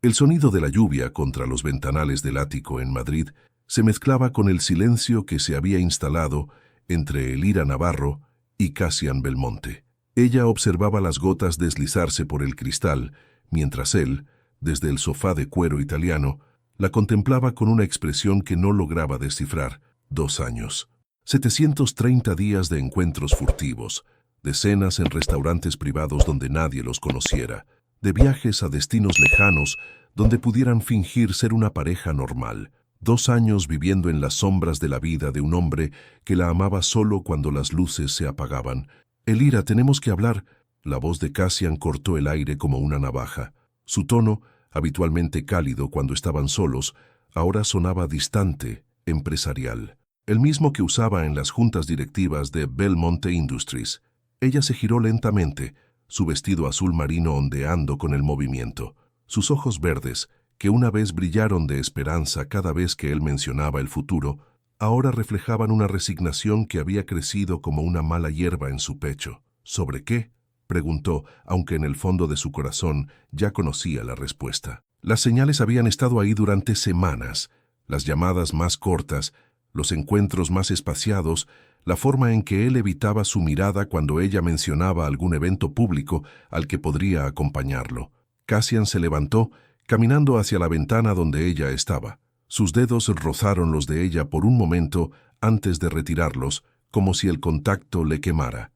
El sonido de la lluvia contra los ventanales del ático en Madrid se mezclaba con el silencio que se había instalado entre Elira Navarro y Cassian Belmonte. Ella observaba las gotas deslizarse por el cristal, mientras él, desde el sofá de cuero italiano, la contemplaba con una expresión que no lograba descifrar. 2 años. 730 días de encuentros furtivos, de cenas en restaurantes privados donde nadie los conociera, de viajes a destinos lejanos donde pudieran fingir ser una pareja normal. 2 años viviendo en las sombras de la vida de un hombre que la amaba solo cuando las luces se apagaban. Elira, tenemos que hablar. La voz de Cassian cortó el aire como una navaja. Su tono, habitualmente cálido cuando estaban solos, ahora sonaba distante, empresarial. El mismo que usaba en las juntas directivas de Belmonte Industries. Ella se giró lentamente, su vestido azul marino ondeando con el movimiento. Sus ojos verdes, que una vez brillaron de esperanza cada vez que él mencionaba el futuro, ahora reflejaban una resignación que había crecido como una mala hierba en su pecho. ¿Sobre qué?, preguntó, aunque en el fondo de su corazón ya conocía la respuesta. Las señales habían estado ahí durante semanas, las llamadas más cortas, los encuentros más espaciados, la forma en que él evitaba su mirada cuando ella mencionaba algún evento público al que podría acompañarlo. Cassian se levantó, caminando hacia la ventana donde ella estaba. Sus dedos rozaron los de ella por un momento antes de retirarlos, como si el contacto le quemara.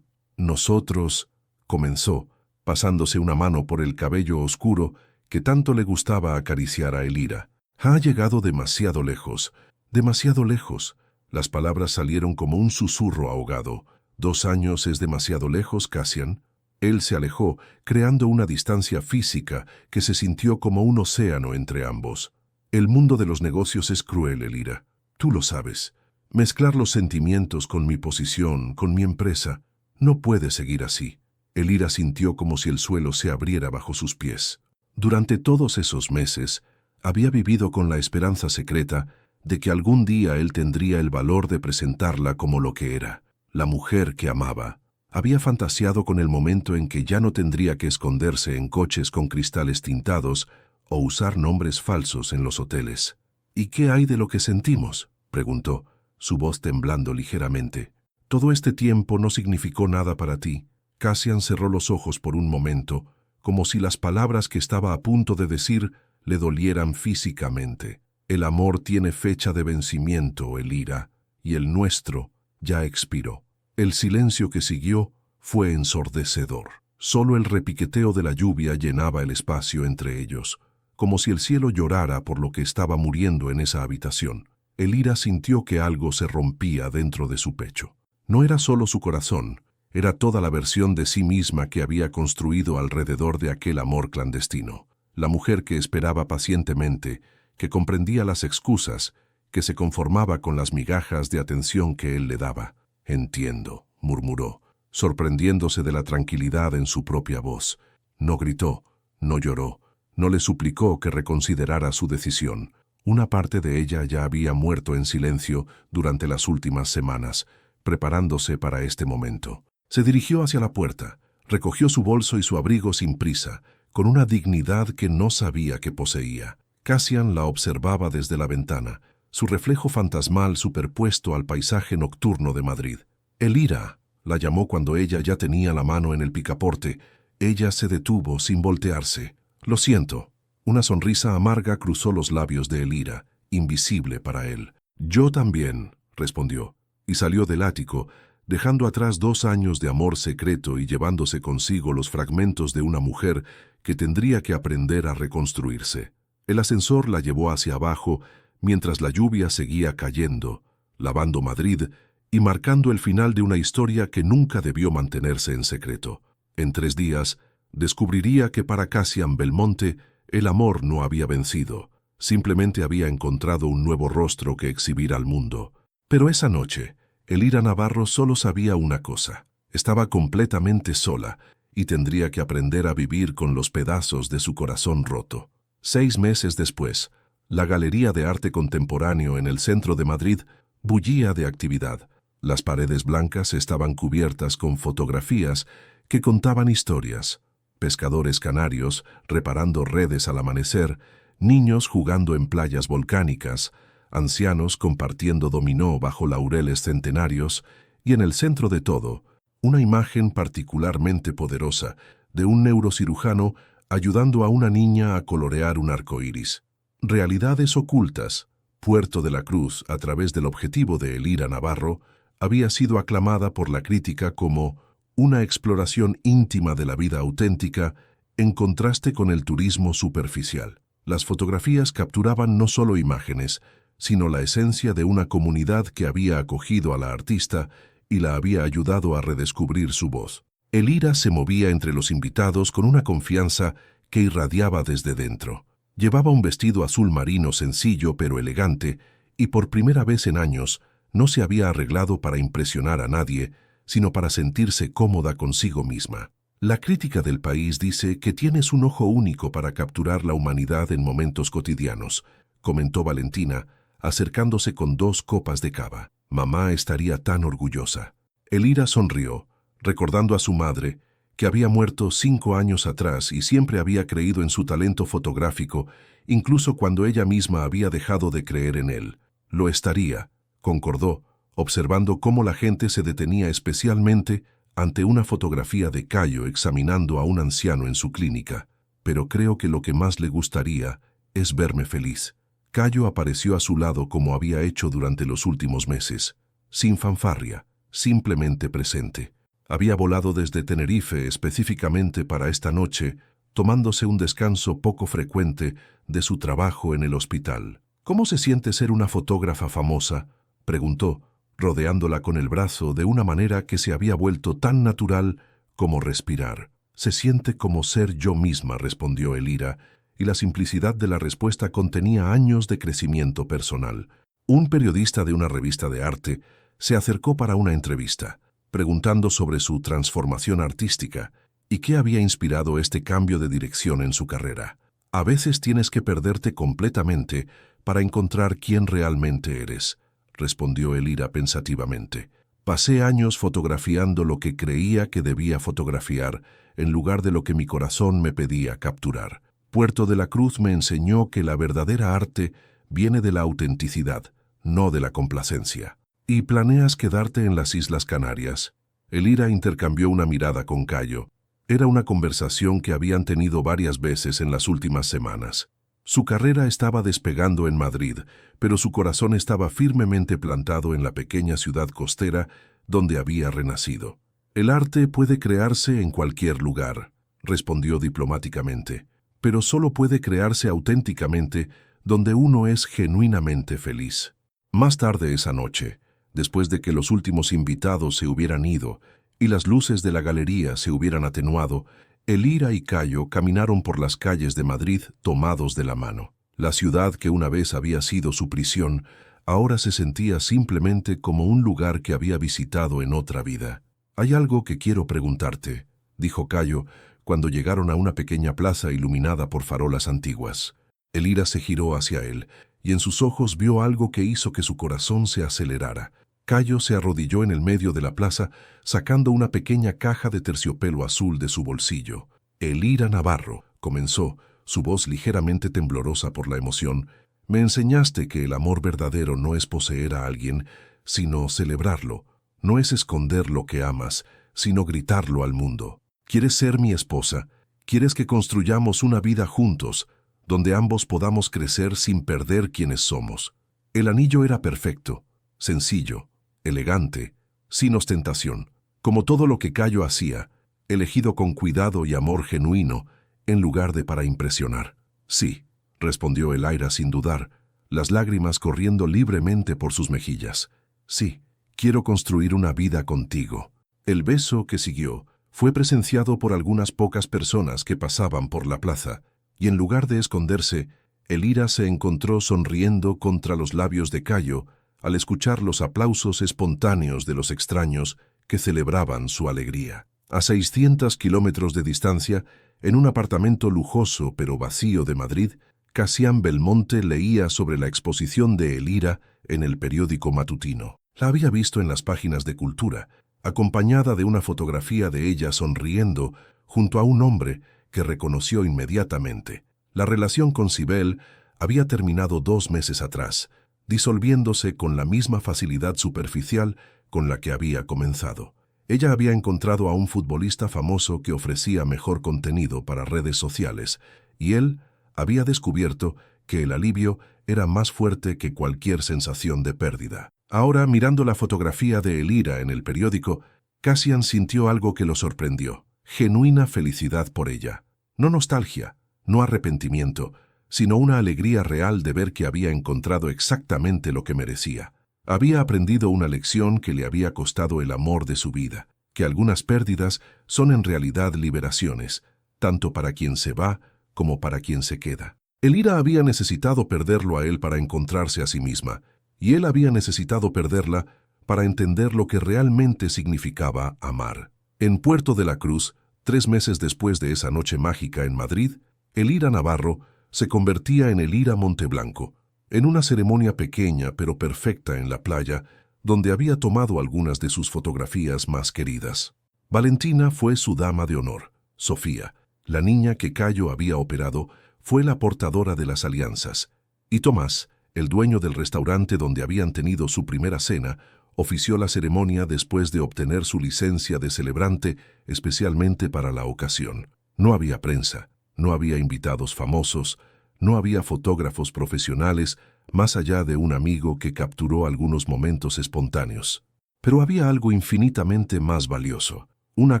Nosotros, comenzó, pasándose una mano por el cabello oscuro que tanto le gustaba acariciar a Elira. Ha llegado demasiado lejos. Demasiado lejos. Las palabras salieron como un susurro ahogado. 2 años es demasiado lejos, Cassian. Él se alejó, creando una distancia física que se sintió como un océano entre ambos. El mundo de los negocios es cruel, Elira. Tú lo sabes. Mezclar los sentimientos con mi posición, con mi empresa, no puede seguir así. Elira sintió como si el suelo se abriera bajo sus pies. Durante todos esos meses, había vivido con la esperanza secreta de que algún día él tendría el valor de presentarla como lo que era, la mujer que amaba. Había fantaseado con el momento en que ya no tendría que esconderse en coches con cristales tintados o usar nombres falsos en los hoteles. ¿Y qué hay de lo que sentimos?, preguntó, su voz temblando ligeramente. Todo este tiempo no significó nada para ti. Cassian cerró los ojos por un momento, como si las palabras que estaba a punto de decir le dolieran físicamente. El amor tiene fecha de vencimiento, Elira, y el nuestro ya expiró. El silencio que siguió fue ensordecedor. Solo el repiqueteo de la lluvia llenaba el espacio entre ellos, como si el cielo llorara por lo que estaba muriendo en esa habitación. Elira sintió que algo se rompía dentro de su pecho. No era solo su corazón, era toda la versión de sí misma que había construido alrededor de aquel amor clandestino. La mujer que esperaba pacientemente, que comprendía las excusas, que se conformaba con las migajas de atención que él le daba. «Entiendo», murmuró, sorprendiéndose de la tranquilidad en su propia voz. No gritó, no lloró, no le suplicó que reconsiderara su decisión. Una parte de ella ya había muerto en silencio durante las últimas semanas, preparándose para este momento. Se dirigió hacia la puerta, recogió su bolso y su abrigo sin prisa, con una dignidad que no sabía que poseía. Cassian la observaba desde la ventana, su reflejo fantasmal superpuesto al paisaje nocturno de Madrid. «Elira», la llamó cuando ella ya tenía la mano en el picaporte. Ella se detuvo sin voltearse. «Lo siento». Una sonrisa amarga cruzó los labios de Elira, invisible para él. «Yo también», respondió, y salió del ático, dejando atrás 2 años de amor secreto y llevándose consigo los fragmentos de una mujer que tendría que aprender a reconstruirse. El ascensor la llevó hacia abajo mientras la lluvia seguía cayendo, lavando Madrid y marcando el final de una historia que nunca debió mantenerse en secreto. En 3 días, descubriría que para Cassian Belmonte el amor no había vencido, simplemente había encontrado un nuevo rostro que exhibir al mundo. Pero esa noche, Elira Navarro solo sabía una cosa: estaba completamente sola y tendría que aprender a vivir con los pedazos de su corazón roto. 6 meses después, la Galería de Arte Contemporáneo en el centro de Madrid bullía de actividad. Las paredes blancas estaban cubiertas con fotografías que contaban historias. pescadores canarios reparando redes al amanecer, niños jugando en playas volcánicas, ancianos compartiendo dominó bajo laureles centenarios, y en el centro de todo, una imagen particularmente poderosa de un neurocirujano ayudando a una niña a colorear un arco iris. Realidades ocultas. Puerto de la Cruz, a través del objetivo de Elira Navarro, había sido aclamada por la crítica como una exploración íntima de la vida auténtica en contraste con el turismo superficial. Las fotografías capturaban no solo imágenes, sino la esencia de una comunidad que había acogido a la artista y la había ayudado a redescubrir su voz. Elira se movía entre los invitados con una confianza que irradiaba desde dentro. Llevaba un vestido azul marino sencillo pero elegante y por primera vez en años no se había arreglado para impresionar a nadie, sino para sentirse cómoda consigo misma. La crítica del país dice que tienes un ojo único para capturar la humanidad en momentos cotidianos, comentó Valentina, acercándose con 2 copas de cava. Mamá estaría tan orgullosa. Elira sonrió, recordando a su madre, que había muerto 5 años atrás y siempre había creído en su talento fotográfico, incluso cuando ella misma había dejado de creer en él. Lo estaría, concordó, observando cómo la gente se detenía especialmente ante una fotografía de Cayo examinando a un anciano en su clínica. Pero creo que lo que más le gustaría es verme feliz. Cayo apareció a su lado como había hecho durante los últimos meses, sin fanfarria, simplemente presente. Había volado desde Tenerife específicamente para esta noche, tomándose un descanso poco frecuente de su trabajo en el hospital. ¿Cómo se siente ser una fotógrafa famosa?, preguntó, rodeándola con el brazo de una manera que se había vuelto tan natural como respirar. Se siente como ser yo misma, respondió Elira, y la simplicidad de la respuesta contenía años de crecimiento personal. Un periodista de una revista de arte se acercó para una entrevista, preguntando sobre su transformación artística y qué había inspirado este cambio de dirección en su carrera. A veces tienes que perderte completamente para encontrar quién realmente eres, respondió Elira pensativamente. Pasé años fotografiando lo que creía que debía fotografiar en lugar de lo que mi corazón me pedía capturar. Puerto de la Cruz me enseñó que la verdadera arte viene de la autenticidad, no de la complacencia. ¿Y planeas quedarte en las Islas Canarias? Elira intercambió una mirada con Cayo. Era una conversación que habían tenido varias veces en las últimas semanas. Su carrera estaba despegando en Madrid, pero su corazón estaba firmemente plantado en la pequeña ciudad costera donde había renacido. El arte puede crearse en cualquier lugar, respondió diplomáticamente, pero solo puede crearse auténticamente donde uno es genuinamente feliz. Más tarde esa noche, después de que los últimos invitados se hubieran ido y las luces de la galería se hubieran atenuado, Elira y Cayo caminaron por las calles de Madrid tomados de la mano. La ciudad que una vez había sido su prisión, ahora se sentía simplemente como un lugar que había visitado en otra vida. «Hay algo que quiero preguntarte», dijo Cayo cuando llegaron a una pequeña plaza iluminada por farolas antiguas. Elira se giró hacia él, y en sus ojos vio algo que hizo que su corazón se acelerara. Cayo se arrodilló en el medio de la plaza, sacando una pequeña caja de terciopelo azul de su bolsillo. «Elira Navarro», comenzó, su voz ligeramente temblorosa por la emoción, «me enseñaste que el amor verdadero no es poseer a alguien, sino celebrarlo. No es esconder lo que amas, sino gritarlo al mundo. ¿Quieres ser mi esposa? ¿Quieres que construyamos una vida juntos, donde ambos podamos crecer sin perder quienes somos?» El anillo era perfecto, sencillo, elegante, sin ostentación, como todo lo que Cayo hacía, elegido con cuidado y amor genuino, en lugar de para impresionar. «Sí», respondió Elira sin dudar, las lágrimas corriendo libremente por sus mejillas. «Sí, quiero construir una vida contigo». El beso que siguió fue presenciado por algunas pocas personas que pasaban por la plaza, y en lugar de esconderse, Elira se encontró sonriendo contra los labios de Cayo al escuchar los aplausos espontáneos de los extraños que celebraban su alegría. A 600 kilómetros de distancia, en un apartamento lujoso pero vacío de Madrid, Casián Belmonte leía sobre la exposición de Elira en el periódico matutino. La había visto en las páginas de Cultura, acompañada de una fotografía de ella sonriendo junto a un hombre que reconoció inmediatamente. La relación con Sibel había terminado 2 meses atrás, disolviéndose con la misma facilidad superficial con la que había comenzado. Ella había encontrado a un futbolista famoso que ofrecía mejor contenido para redes sociales, y él había descubierto que el alivio era más fuerte que cualquier sensación de pérdida. Ahora, mirando la fotografía de Elira en el periódico, Cassian sintió algo que lo sorprendió: genuina felicidad por ella. No nostalgia, no arrepentimiento, sino una alegría real de ver que había encontrado exactamente lo que merecía. Había aprendido una lección que le había costado el amor de su vida, que algunas pérdidas son en realidad liberaciones, tanto para quien se va como para quien se queda. Elira había necesitado perderlo a él para encontrarse a sí misma, y él había necesitado perderla para entender lo que realmente significaba amar. En Puerto de la Cruz, 3 meses después de esa noche mágica en Madrid, Elira Navarro se convertía en Elira Monteblanco, en una ceremonia pequeña pero perfecta en la playa, donde había tomado algunas de sus fotografías más queridas. Valentina fue su dama de honor. Sofía, la niña que Cayo había operado, fue la portadora de las alianzas. Y Tomás, el dueño del restaurante donde habían tenido su primera cena, ofició la ceremonia después de obtener su licencia de celebrante especialmente para la ocasión. No había prensa, no había invitados famosos, no había fotógrafos profesionales, más allá de un amigo que capturó algunos momentos espontáneos. Pero había algo infinitamente más valioso: una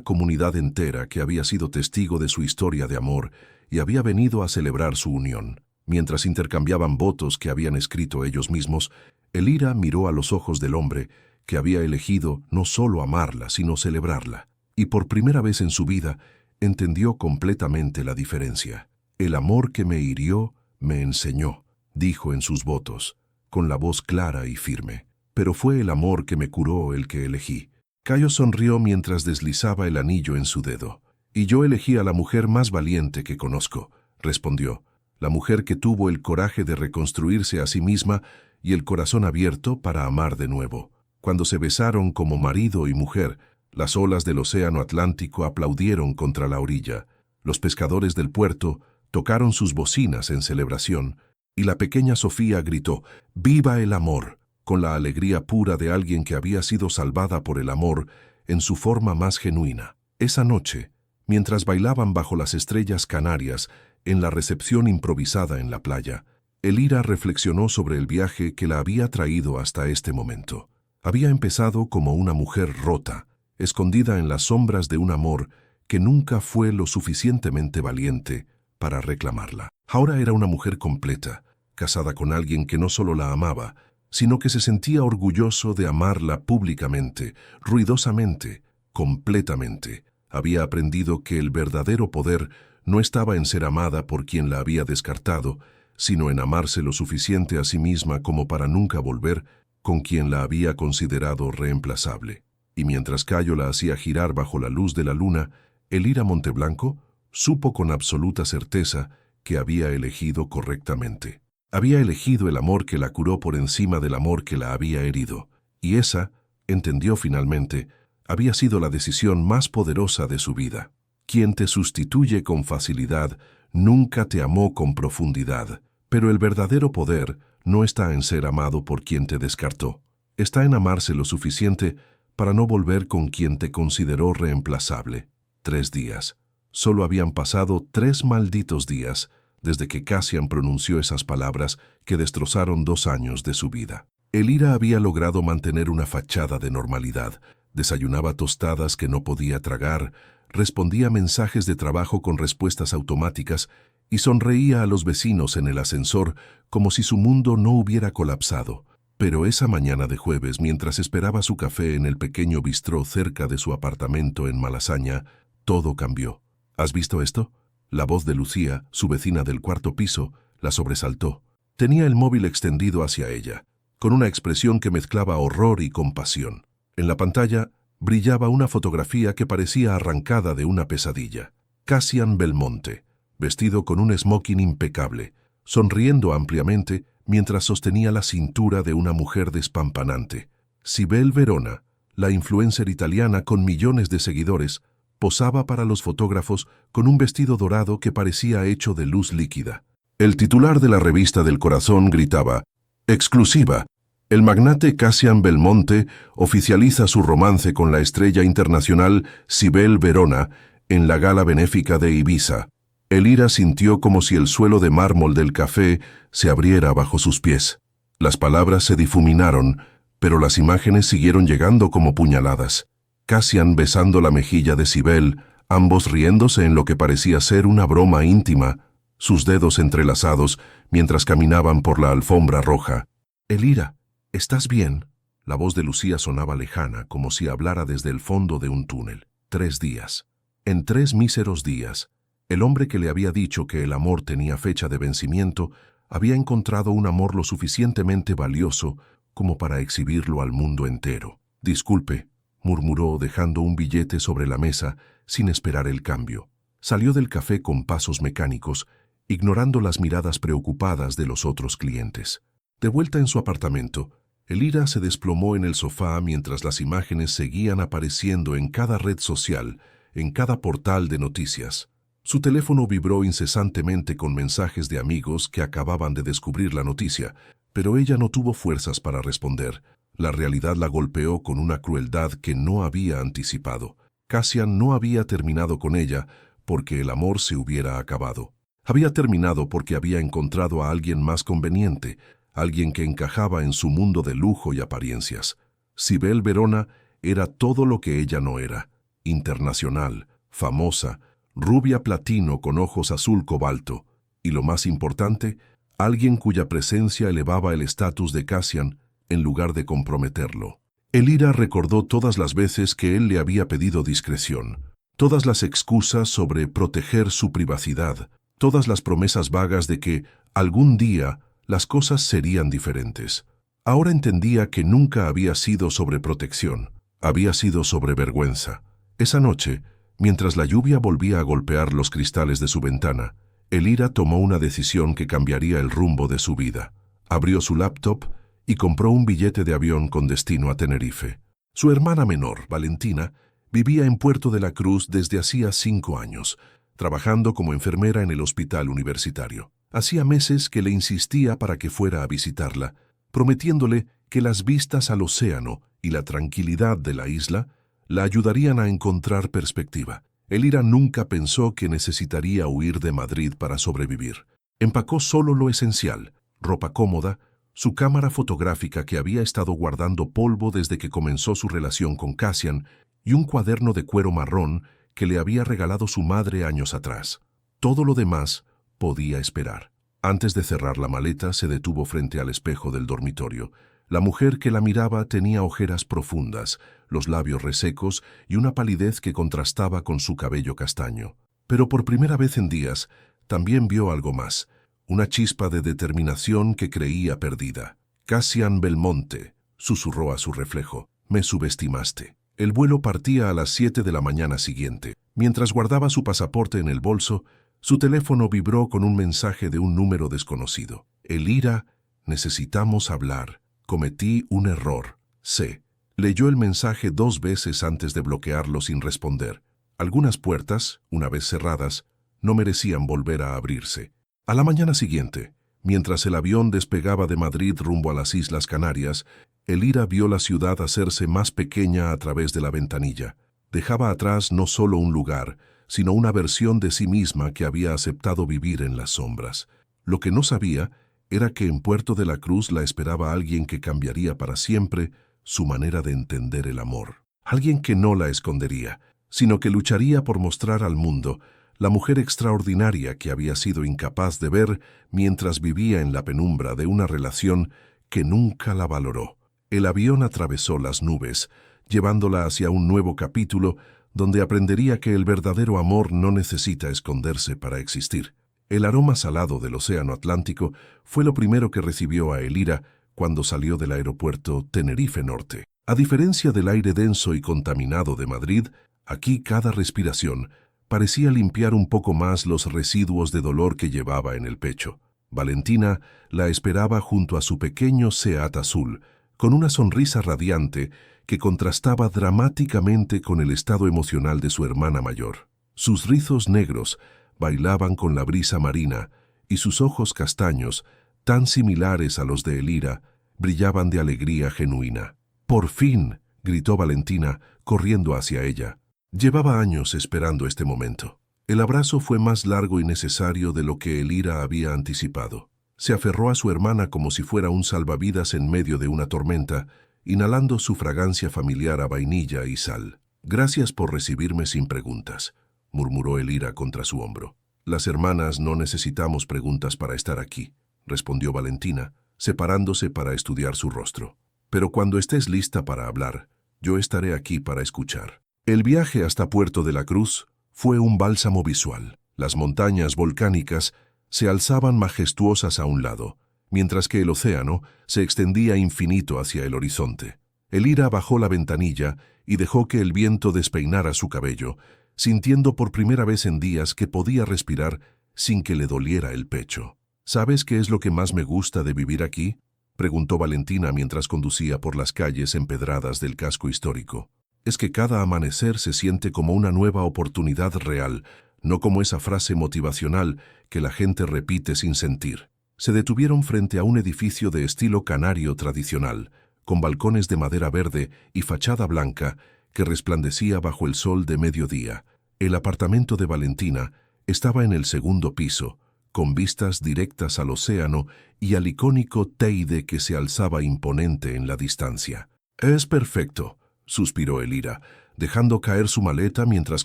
comunidad entera que había sido testigo de su historia de amor y había venido a celebrar su unión. Mientras intercambiaban votos que habían escrito ellos mismos, Elira miró a los ojos del hombre que había elegido no solo amarla, sino celebrarla. Y por primera vez en su vida, entendió completamente la diferencia. El amor que me hirió, me enseñó, dijo en sus votos, con la voz clara y firme. Pero fue el amor que me curó el que elegí. Cayo sonrió mientras deslizaba el anillo en su dedo. Y yo elegí a la mujer más valiente que conozco, respondió. La mujer que tuvo el coraje de reconstruirse a sí misma y el corazón abierto para amar de nuevo. Cuando se besaron como marido y mujer, las olas del océano Atlántico aplaudieron contra la orilla. Los pescadores del puerto tocaron sus bocinas en celebración, y la pequeña Sofía gritó: «¡Viva el amor!», con la alegría pura de alguien que había sido salvada por el amor en su forma más genuina. Esa noche, mientras bailaban bajo las estrellas canarias en la recepción improvisada en la playa, Elira reflexionó sobre el viaje que la había traído hasta este momento. Había empezado como una mujer rota, escondida en las sombras de un amor que nunca fue lo suficientemente valiente para reclamarla. Ahora era una mujer completa, casada con alguien que no solo la amaba, sino que se sentía orgulloso de amarla públicamente, ruidosamente, completamente. Había aprendido que el verdadero poder no estaba en ser amada por quien la había descartado, sino en amarse lo suficiente a sí misma como para nunca volver con quien la había considerado reemplazable. Y mientras Cayo la hacía girar bajo la luz de la luna, Elira Monteblanco supo con absoluta certeza que había elegido correctamente. Había elegido el amor que la curó por encima del amor que la había herido, y esa, entendió finalmente, había sido la decisión más poderosa de su vida. Quien te sustituye con facilidad nunca te amó con profundidad, pero el verdadero poder no está en ser amado por quien te descartó. Está en amarse lo suficiente para no volver con quien te consideró reemplazable. 3 días. Solo habían pasado 3 malditos días desde que Cassian pronunció esas palabras que destrozaron 2 años de su vida. Elira había logrado mantener una fachada de normalidad. Desayunaba tostadas que no podía tragar, respondía mensajes de trabajo con respuestas automáticas y sonreía a los vecinos en el ascensor como si su mundo no hubiera colapsado. Pero esa mañana de jueves, mientras esperaba su café en el pequeño bistró cerca de su apartamento en Malasaña, todo cambió. ¿Has visto esto? La voz de Lucía, su vecina del 4º piso, la sobresaltó. Tenía el móvil extendido hacia ella, con una expresión que mezclaba horror y compasión. En la pantalla brillaba una fotografía que parecía arrancada de una pesadilla. Cassian Belmonte, vestido con un smoking impecable, sonriendo ampliamente mientras sostenía la cintura de una mujer despampanante. Sibel Verona, la influencer italiana con millones de seguidores, Posaba para los fotógrafos con un vestido dorado que parecía hecho de luz líquida. El titular de la revista del Corazón gritaba: «Exclusiva. El magnate Cassian Belmonte oficializa su romance con la estrella internacional Sibel Verona en la gala benéfica de Ibiza». Elira sintió como si el suelo de mármol del café se abriera bajo sus pies. Las palabras se difuminaron, pero las imágenes siguieron llegando como puñaladas. Cassian besando la mejilla de Sibel, ambos riéndose en lo que parecía ser una broma íntima, sus dedos entrelazados mientras caminaban por la alfombra roja. «Elira, ¿estás bien?». La voz de Lucía sonaba lejana, como si hablara desde el fondo de un túnel. 3 días. En 3 míseros días, el hombre que le había dicho que el amor tenía fecha de vencimiento había encontrado un amor lo suficientemente valioso como para exhibirlo al mundo entero. «Disculpe», murmuró dejando un billete sobre la mesa sin esperar el cambio. Salió del café con pasos mecánicos, ignorando las miradas preocupadas de los otros clientes. De vuelta en su apartamento, Elira se desplomó en el sofá mientras las imágenes seguían apareciendo en cada red social, en cada portal de noticias. Su teléfono vibró incesantemente con mensajes de amigos que acababan de descubrir la noticia, pero ella no tuvo fuerzas para responder. La realidad la golpeó con una crueldad que no había anticipado. Cassian no había terminado con ella porque el amor se hubiera acabado. Había terminado porque había encontrado a alguien más conveniente, alguien que encajaba en su mundo de lujo y apariencias. Sibel Verona era todo lo que ella no era: internacional, famosa, rubia platino con ojos azul cobalto, y lo más importante, alguien cuya presencia elevaba el estatus de Cassian en lugar de comprometerlo. Elira recordó todas las veces que él le había pedido discreción, todas las excusas sobre proteger su privacidad, todas las promesas vagas de que algún día las cosas serían diferentes. Ahora entendía que nunca había sido sobre protección, había sido sobre vergüenza. Esa noche, mientras la lluvia volvía a golpear los cristales de su ventana, Elira tomó una decisión que cambiaría el rumbo de su vida. Abrió su laptop y compró un billete de avión con destino a Tenerife. Su hermana menor, Valentina, vivía en Puerto de la Cruz desde hacía 5 años, trabajando como enfermera en el hospital universitario. Hacía meses que le insistía para que fuera a visitarla, prometiéndole que las vistas al océano y la tranquilidad de la isla la ayudarían a encontrar perspectiva. Elira nunca pensó que necesitaría huir de Madrid para sobrevivir. Empacó solo lo esencial: ropa cómoda, su cámara fotográfica que había estado guardando polvo desde que comenzó su relación con Cassian y un cuaderno de cuero marrón que le había regalado su madre años atrás. Todo lo demás podía esperar. Antes de cerrar la maleta, se detuvo frente al espejo del dormitorio. La mujer que la miraba tenía ojeras profundas, los labios resecos y una palidez que contrastaba con su cabello castaño. Pero por primera vez en días, también vio algo más, una chispa de determinación que creía perdida. «Cassian Belmonte», susurró a su reflejo, «me subestimaste». El vuelo partía a las 7 de la mañana siguiente. Mientras guardaba su pasaporte en el bolso, su teléfono vibró con un mensaje de un número desconocido. «Elira, necesitamos hablar. Cometí un error. C». Leyó el mensaje 2 veces antes de bloquearlo sin responder. Algunas puertas, una vez cerradas, no merecían volver a abrirse. A la mañana siguiente, mientras el avión despegaba de Madrid rumbo a las Islas Canarias, Elira vio la ciudad hacerse más pequeña a través de la ventanilla. Dejaba atrás no solo un lugar, sino una versión de sí misma que había aceptado vivir en las sombras. Lo que no sabía era que en Puerto de la Cruz la esperaba alguien que cambiaría para siempre su manera de entender el amor. Alguien que no la escondería, sino que lucharía por mostrar al mundo la mujer extraordinaria que había sido incapaz de ver mientras vivía en la penumbra de una relación que nunca la valoró. El avión atravesó las nubes, llevándola hacia un nuevo capítulo donde aprendería que el verdadero amor no necesita esconderse para existir. El aroma salado del océano Atlántico fue lo primero que recibió a Elira cuando salió del aeropuerto Tenerife Norte. A diferencia del aire denso y contaminado de Madrid, aquí cada respiración parecía limpiar un poco más los residuos de dolor que llevaba en el pecho. Valentina la esperaba junto a su pequeño Seat azul, con una sonrisa radiante que contrastaba dramáticamente con el estado emocional de su hermana mayor. Sus rizos negros bailaban con la brisa marina y sus ojos castaños, tan similares a los de Elira, brillaban de alegría genuina. «¡Por fin!», gritó Valentina, corriendo hacia ella. Llevaba años esperando este momento. El abrazo fue más largo y necesario de lo que Elira había anticipado. Se aferró a su hermana como si fuera un salvavidas en medio de una tormenta, inhalando su fragancia familiar a vainilla y sal. «Gracias por recibirme sin preguntas», murmuró Elira contra su hombro. «Las hermanas no necesitamos preguntas para estar aquí», respondió Valentina, separándose para estudiar su rostro. «Pero cuando estés lista para hablar, yo estaré aquí para escuchar». El viaje hasta Puerto de la Cruz fue un bálsamo visual. Las montañas volcánicas se alzaban majestuosas a un lado, mientras que el océano se extendía infinito hacia el horizonte. Elira bajó la ventanilla y dejó que el viento despeinara su cabello, sintiendo por primera vez en días que podía respirar sin que le doliera el pecho. «¿Sabes qué es lo que más me gusta de vivir aquí?», preguntó Valentina mientras conducía por las calles empedradas del casco histórico. «Es que cada amanecer se siente como una nueva oportunidad real, no como esa frase motivacional que la gente repite sin sentir». Se detuvieron frente a un edificio de estilo canario tradicional, con balcones de madera verde y fachada blanca que resplandecía bajo el sol de mediodía. El apartamento de Valentina estaba en el segundo piso, con vistas directas al océano y al icónico Teide que se alzaba imponente en la distancia. «Es perfecto», suspiró Elira, dejando caer su maleta mientras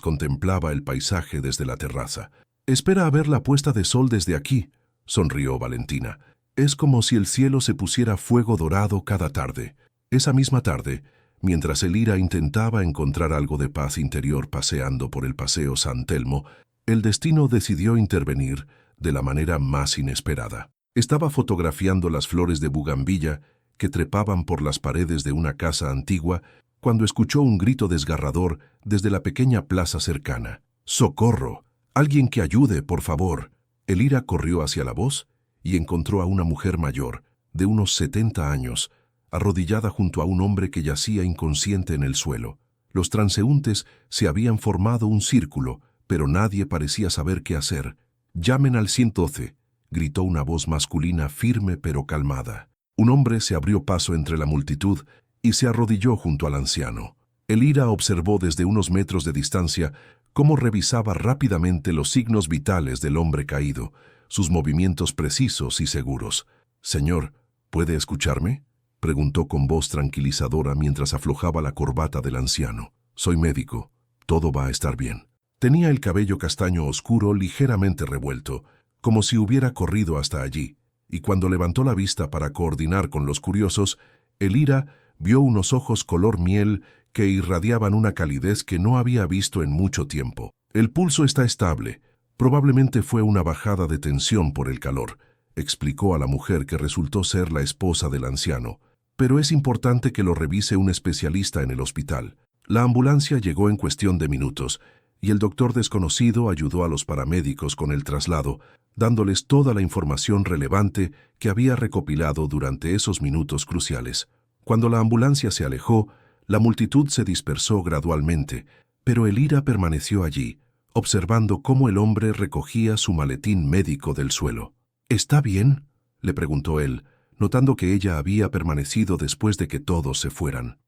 contemplaba el paisaje desde la terraza. «Espera a ver la puesta de sol desde aquí», sonrió Valentina. «Es como si el cielo se pusiera fuego dorado cada tarde». Esa misma tarde, mientras Elira intentaba encontrar algo de paz interior paseando por el Paseo San Telmo, el destino decidió intervenir de la manera más inesperada. Estaba fotografiando las flores de bugambilla que trepaban por las paredes de una casa antigua cuando escuchó un grito desgarrador desde la pequeña plaza cercana. «¡Socorro! ¡Alguien que ayude, por favor!». Elira corrió hacia la voz y encontró a una mujer mayor, de unos 70 años, arrodillada junto a un hombre que yacía inconsciente en el suelo. Los transeúntes se habían formado un círculo, pero nadie parecía saber qué hacer. «Llamen al 112», gritó una voz masculina firme pero calmada. Un hombre se abrió paso entre la multitud y se arrodilló junto al anciano. Elira observó desde unos metros de distancia cómo revisaba rápidamente los signos vitales del hombre caído, sus movimientos precisos y seguros. «Señor, ¿puede escucharme?», preguntó con voz tranquilizadora mientras aflojaba la corbata del anciano. «Soy médico. Todo va a estar bien». Tenía el cabello castaño oscuro ligeramente revuelto, como si hubiera corrido hasta allí, y cuando levantó la vista para coordinar con los curiosos, Elira vio unos ojos color miel que irradiaban una calidez que no había visto en mucho tiempo. «El pulso está estable. Probablemente fue una bajada de tensión por el calor», explicó a la mujer que resultó ser la esposa del anciano. «Pero es importante que lo revise un especialista en el hospital». La ambulancia llegó en cuestión de minutos, y el doctor desconocido ayudó a los paramédicos con el traslado, dándoles toda la información relevante que había recopilado durante esos minutos cruciales. Cuando la ambulancia se alejó, la multitud se dispersó gradualmente, pero Elira permaneció allí, observando cómo el hombre recogía su maletín médico del suelo. «¿Está bien?», le preguntó él, notando que ella había permanecido después de que todos se fueran.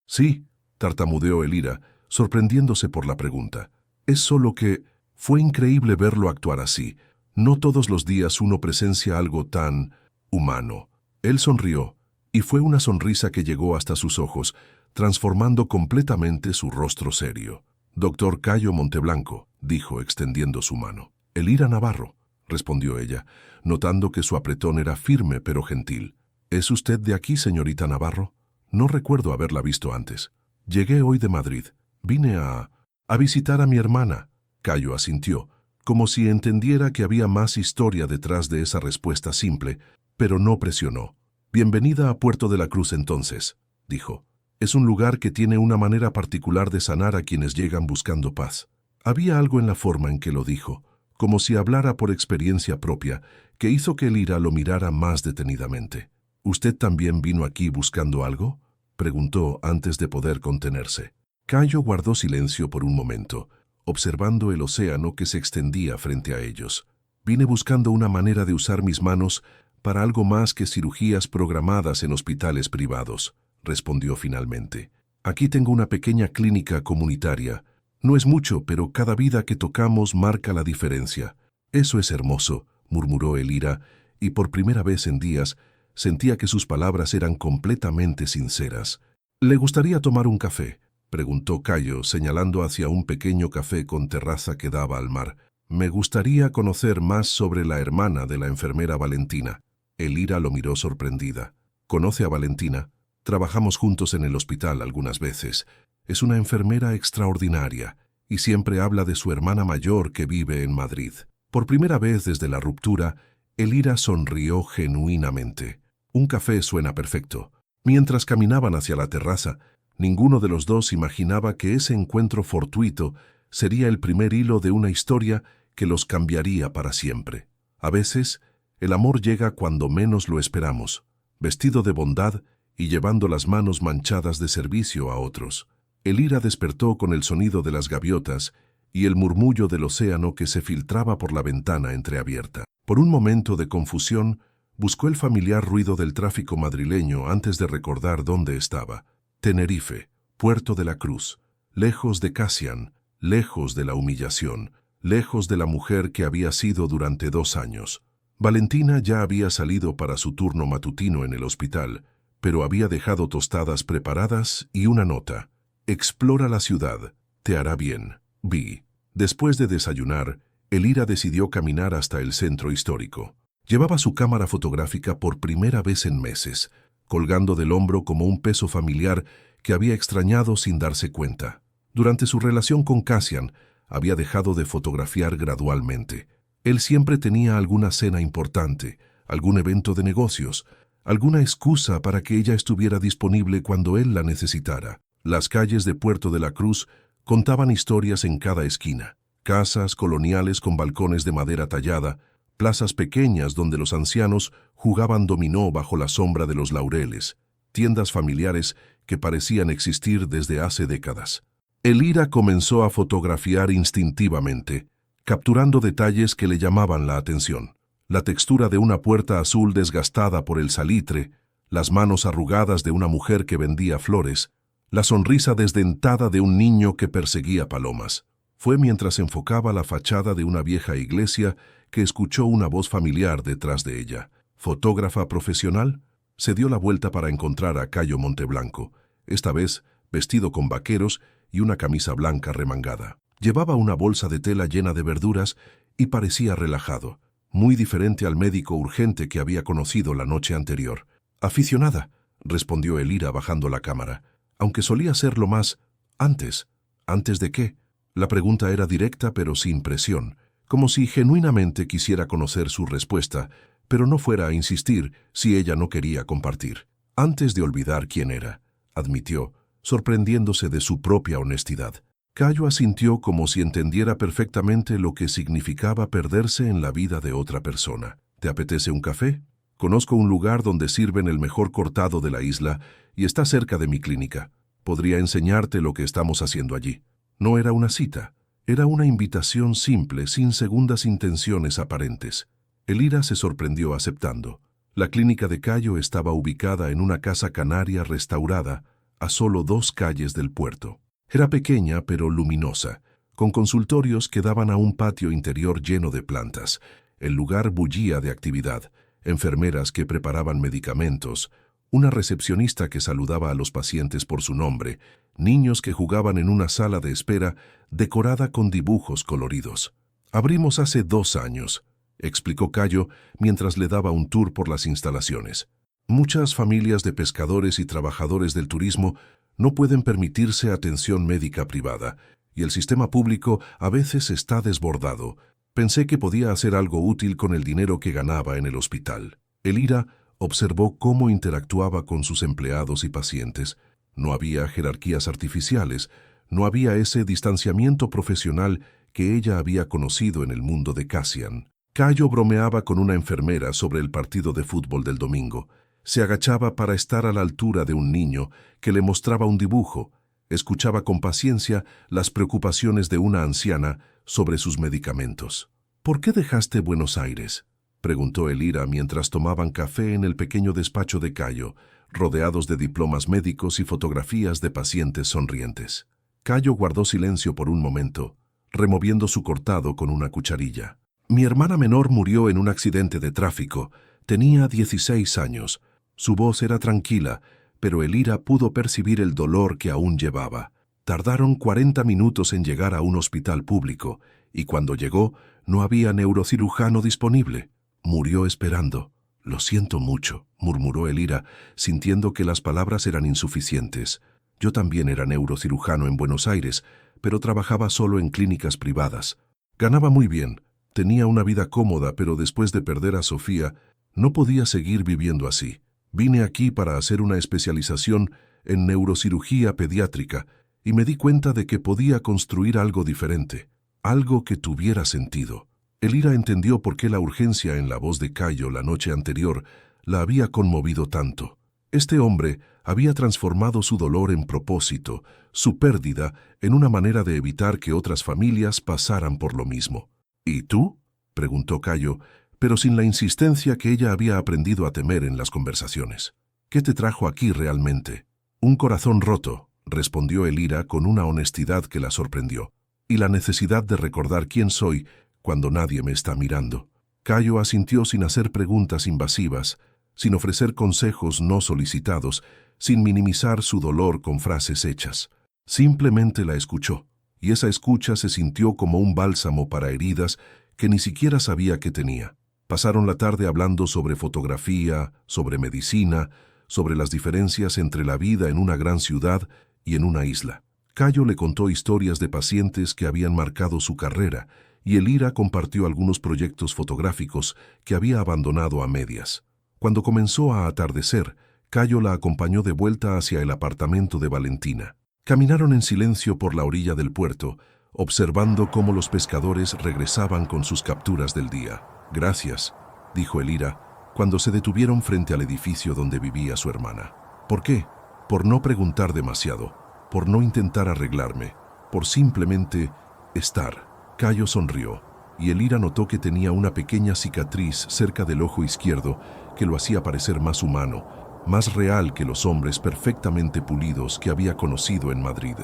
«Sí», tartamudeó Elira, sorprendiéndose por la pregunta. «Es solo que fue increíble verlo actuar así. No todos los días uno presencia algo tan humano». Él sonrió, y fue una sonrisa que llegó hasta sus ojos, transformando completamente su rostro serio. «Doctor Cayo Monteblanco», dijo extendiendo su mano. «Elira Navarro», respondió ella, notando que su apretón era firme pero gentil. «¿Es usted de aquí, señorita Navarro? No recuerdo haberla visto antes». «Llegué hoy de Madrid. Vine a visitar a mi hermana». Cayo asintió, como si entendiera que había más historia detrás de esa respuesta simple, pero no presionó. «Bienvenida a Puerto de la Cruz entonces», dijo. «Es un lugar que tiene una manera particular de sanar a quienes llegan buscando paz». Había algo en la forma en que lo dijo, como si hablara por experiencia propia, que hizo que Elira lo mirara más detenidamente. ¿Usted también vino aquí buscando algo?, preguntó antes de poder contenerse. Cayo guardó silencio por un momento, observando el océano que se extendía frente a ellos. Vine buscando una manera de usar mis manos para algo más que cirugías programadas en hospitales privados, respondió finalmente. Aquí tengo una pequeña clínica comunitaria. No es mucho, pero cada vida que tocamos marca la diferencia. Eso es hermoso, murmuró Elira, y por primera vez en días sentía que sus palabras eran completamente sinceras. ¿Le gustaría tomar un café?, preguntó Cayo, señalando hacia un pequeño café con terraza que daba al mar. Me gustaría conocer más sobre la hermana de la enfermera Valentina. Elira lo miró sorprendida. ¿Conoce a Valentina? Trabajamos juntos en el hospital algunas veces. Es una enfermera extraordinaria y siempre habla de su hermana mayor que vive en Madrid. Por primera vez desde la ruptura, Elira sonrió genuinamente. Un café suena perfecto. Mientras caminaban hacia la terraza, ninguno de los dos imaginaba que ese encuentro fortuito sería el primer hilo de una historia que los cambiaría para siempre. A veces, el amor llega cuando menos lo esperamos, vestido de bondad y llevando las manos manchadas de servicio a otros. Elira despertó con el sonido de las gaviotas y el murmullo del océano que se filtraba por la ventana entreabierta. Por un momento de confusión, buscó el familiar ruido del tráfico madrileño antes de recordar dónde estaba. Tenerife, Puerto de la Cruz, lejos de Cassian, lejos de la humillación, lejos de la mujer que había sido durante 2 años. Valentina ya había salido para su turno matutino en el hospital, pero había dejado tostadas preparadas y una nota. Explora la ciudad, te hará bien. Vi. Después de desayunar, Elira decidió caminar hasta el centro histórico. Llevaba su cámara fotográfica por primera vez en meses, colgando del hombro como un peso familiar que había extrañado sin darse cuenta. Durante su relación con Cassian, había dejado de fotografiar gradualmente. Él siempre tenía alguna cena importante, algún evento de negocios, alguna excusa para que ella estuviera disponible cuando él la necesitara. Las calles de Puerto de la Cruz contaban historias en cada esquina. Casas coloniales con balcones de madera tallada, plazas pequeñas donde los ancianos jugaban dominó bajo la sombra de los laureles, tiendas familiares que parecían existir desde hace décadas. Elira comenzó a fotografiar instintivamente, capturando detalles que le llamaban la atención. La textura de una puerta azul desgastada por el salitre, las manos arrugadas de una mujer que vendía flores, la sonrisa desdentada de un niño que perseguía palomas. Fue mientras enfocaba la fachada de una vieja iglesia que escuchó una voz familiar detrás de ella. ¿Fotógrafa profesional? Se dio la vuelta para encontrar a Cayo Monteblanco, esta vez vestido con vaqueros y una camisa blanca remangada. Llevaba una bolsa de tela llena de verduras y parecía relajado, muy diferente al médico urgente que había conocido la noche anterior. «Aficionada», respondió Elira bajando la cámara, aunque solía serlo más antes. ¿Antes de qué? La pregunta era directa pero sin presión, como si genuinamente quisiera conocer su respuesta, pero no fuera a insistir si ella no quería compartir. Antes de olvidar quién era, admitió, sorprendiéndose de su propia honestidad. Cayo asintió como si entendiera perfectamente lo que significaba perderse en la vida de otra persona. ¿Te apetece un café? Conozco un lugar donde sirven el mejor cortado de la isla y está cerca de mi clínica. Podría enseñarte lo que estamos haciendo allí. No era una cita, era una invitación simple, sin segundas intenciones aparentes. Elira se sorprendió aceptando. La clínica de Cayo estaba ubicada en una casa canaria restaurada, a solo 2 calles del puerto. Era pequeña pero luminosa, con consultorios que daban a un patio interior lleno de plantas. El lugar bullía de actividad, enfermeras que preparaban medicamentos, una recepcionista que saludaba a los pacientes por su nombre, niños que jugaban en una sala de espera decorada con dibujos coloridos. «Abrimos hace 2 años», explicó Cayo mientras le daba un tour por las instalaciones. «Muchas familias de pescadores y trabajadores del turismo no pueden permitirse atención médica privada, y el sistema público a veces está desbordado. Pensé que podía hacer algo útil con el dinero que ganaba en el hospital». Elira observó cómo interactuaba con sus empleados y pacientes. No había jerarquías artificiales, no había ese distanciamiento profesional que ella había conocido en el mundo de Cassian. Cayo bromeaba con una enfermera sobre el partido de fútbol del domingo. Se agachaba para estar a la altura de un niño que le mostraba un dibujo. Escuchaba con paciencia las preocupaciones de una anciana sobre sus medicamentos. «¿Por qué dejaste Buenos Aires?», preguntó Elira mientras tomaban café en el pequeño despacho de Cayo, rodeados de diplomas médicos y fotografías de pacientes sonrientes. Cayo guardó silencio por un momento, removiendo su cortado con una cucharilla. «Mi hermana menor murió en un accidente de tráfico. Tenía 16 años. Su voz era tranquila, pero Elira pudo percibir el dolor que aún llevaba. Tardaron 40 minutos en llegar a un hospital público, y cuando llegó, no había neurocirujano disponible. Murió esperando. Lo siento mucho», murmuró Elira, sintiendo que las palabras eran insuficientes. «Yo también era neurocirujano en Buenos Aires, pero trabajaba solo en clínicas privadas. Ganaba muy bien, tenía una vida cómoda, pero después de perder a Sofía, no podía seguir viviendo así. Vine aquí para hacer una especialización en neurocirugía pediátrica y me di cuenta de que podía construir algo diferente, algo que tuviera sentido». Elira entendió por qué la urgencia en la voz de Cayo la noche anterior la había conmovido tanto. Este hombre había transformado su dolor en propósito, su pérdida en una manera de evitar que otras familias pasaran por lo mismo. «¿Y tú?», preguntó Cayo, pero sin la insistencia que ella había aprendido a temer en las conversaciones. «¿Qué te trajo aquí realmente?». «Un corazón roto», respondió Elira con una honestidad que la sorprendió, «y la necesidad de recordar quién soy cuando nadie me está mirando». Cayo asintió sin hacer preguntas invasivas, sin ofrecer consejos no solicitados, sin minimizar su dolor con frases hechas. Simplemente la escuchó, y esa escucha se sintió como un bálsamo para heridas que ni siquiera sabía que tenía. Pasaron la tarde hablando sobre fotografía, sobre medicina, sobre las diferencias entre la vida en una gran ciudad y en una isla. Cayo le contó historias de pacientes que habían marcado su carrera, y Elira compartió algunos proyectos fotográficos que había abandonado a medias. Cuando comenzó a atardecer, Cayo la acompañó de vuelta hacia el apartamento de Valentina. Caminaron en silencio por la orilla del puerto, observando cómo los pescadores regresaban con sus capturas del día. «Gracias», dijo Elira, cuando se detuvieron frente al edificio donde vivía su hermana. «¿Por qué?». «Por no preguntar demasiado, por no intentar arreglarme, por simplemente estar». Cayo sonrió, y Elira notó que tenía una pequeña cicatriz cerca del ojo izquierdo que lo hacía parecer más humano, más real que los hombres perfectamente pulidos que había conocido en Madrid.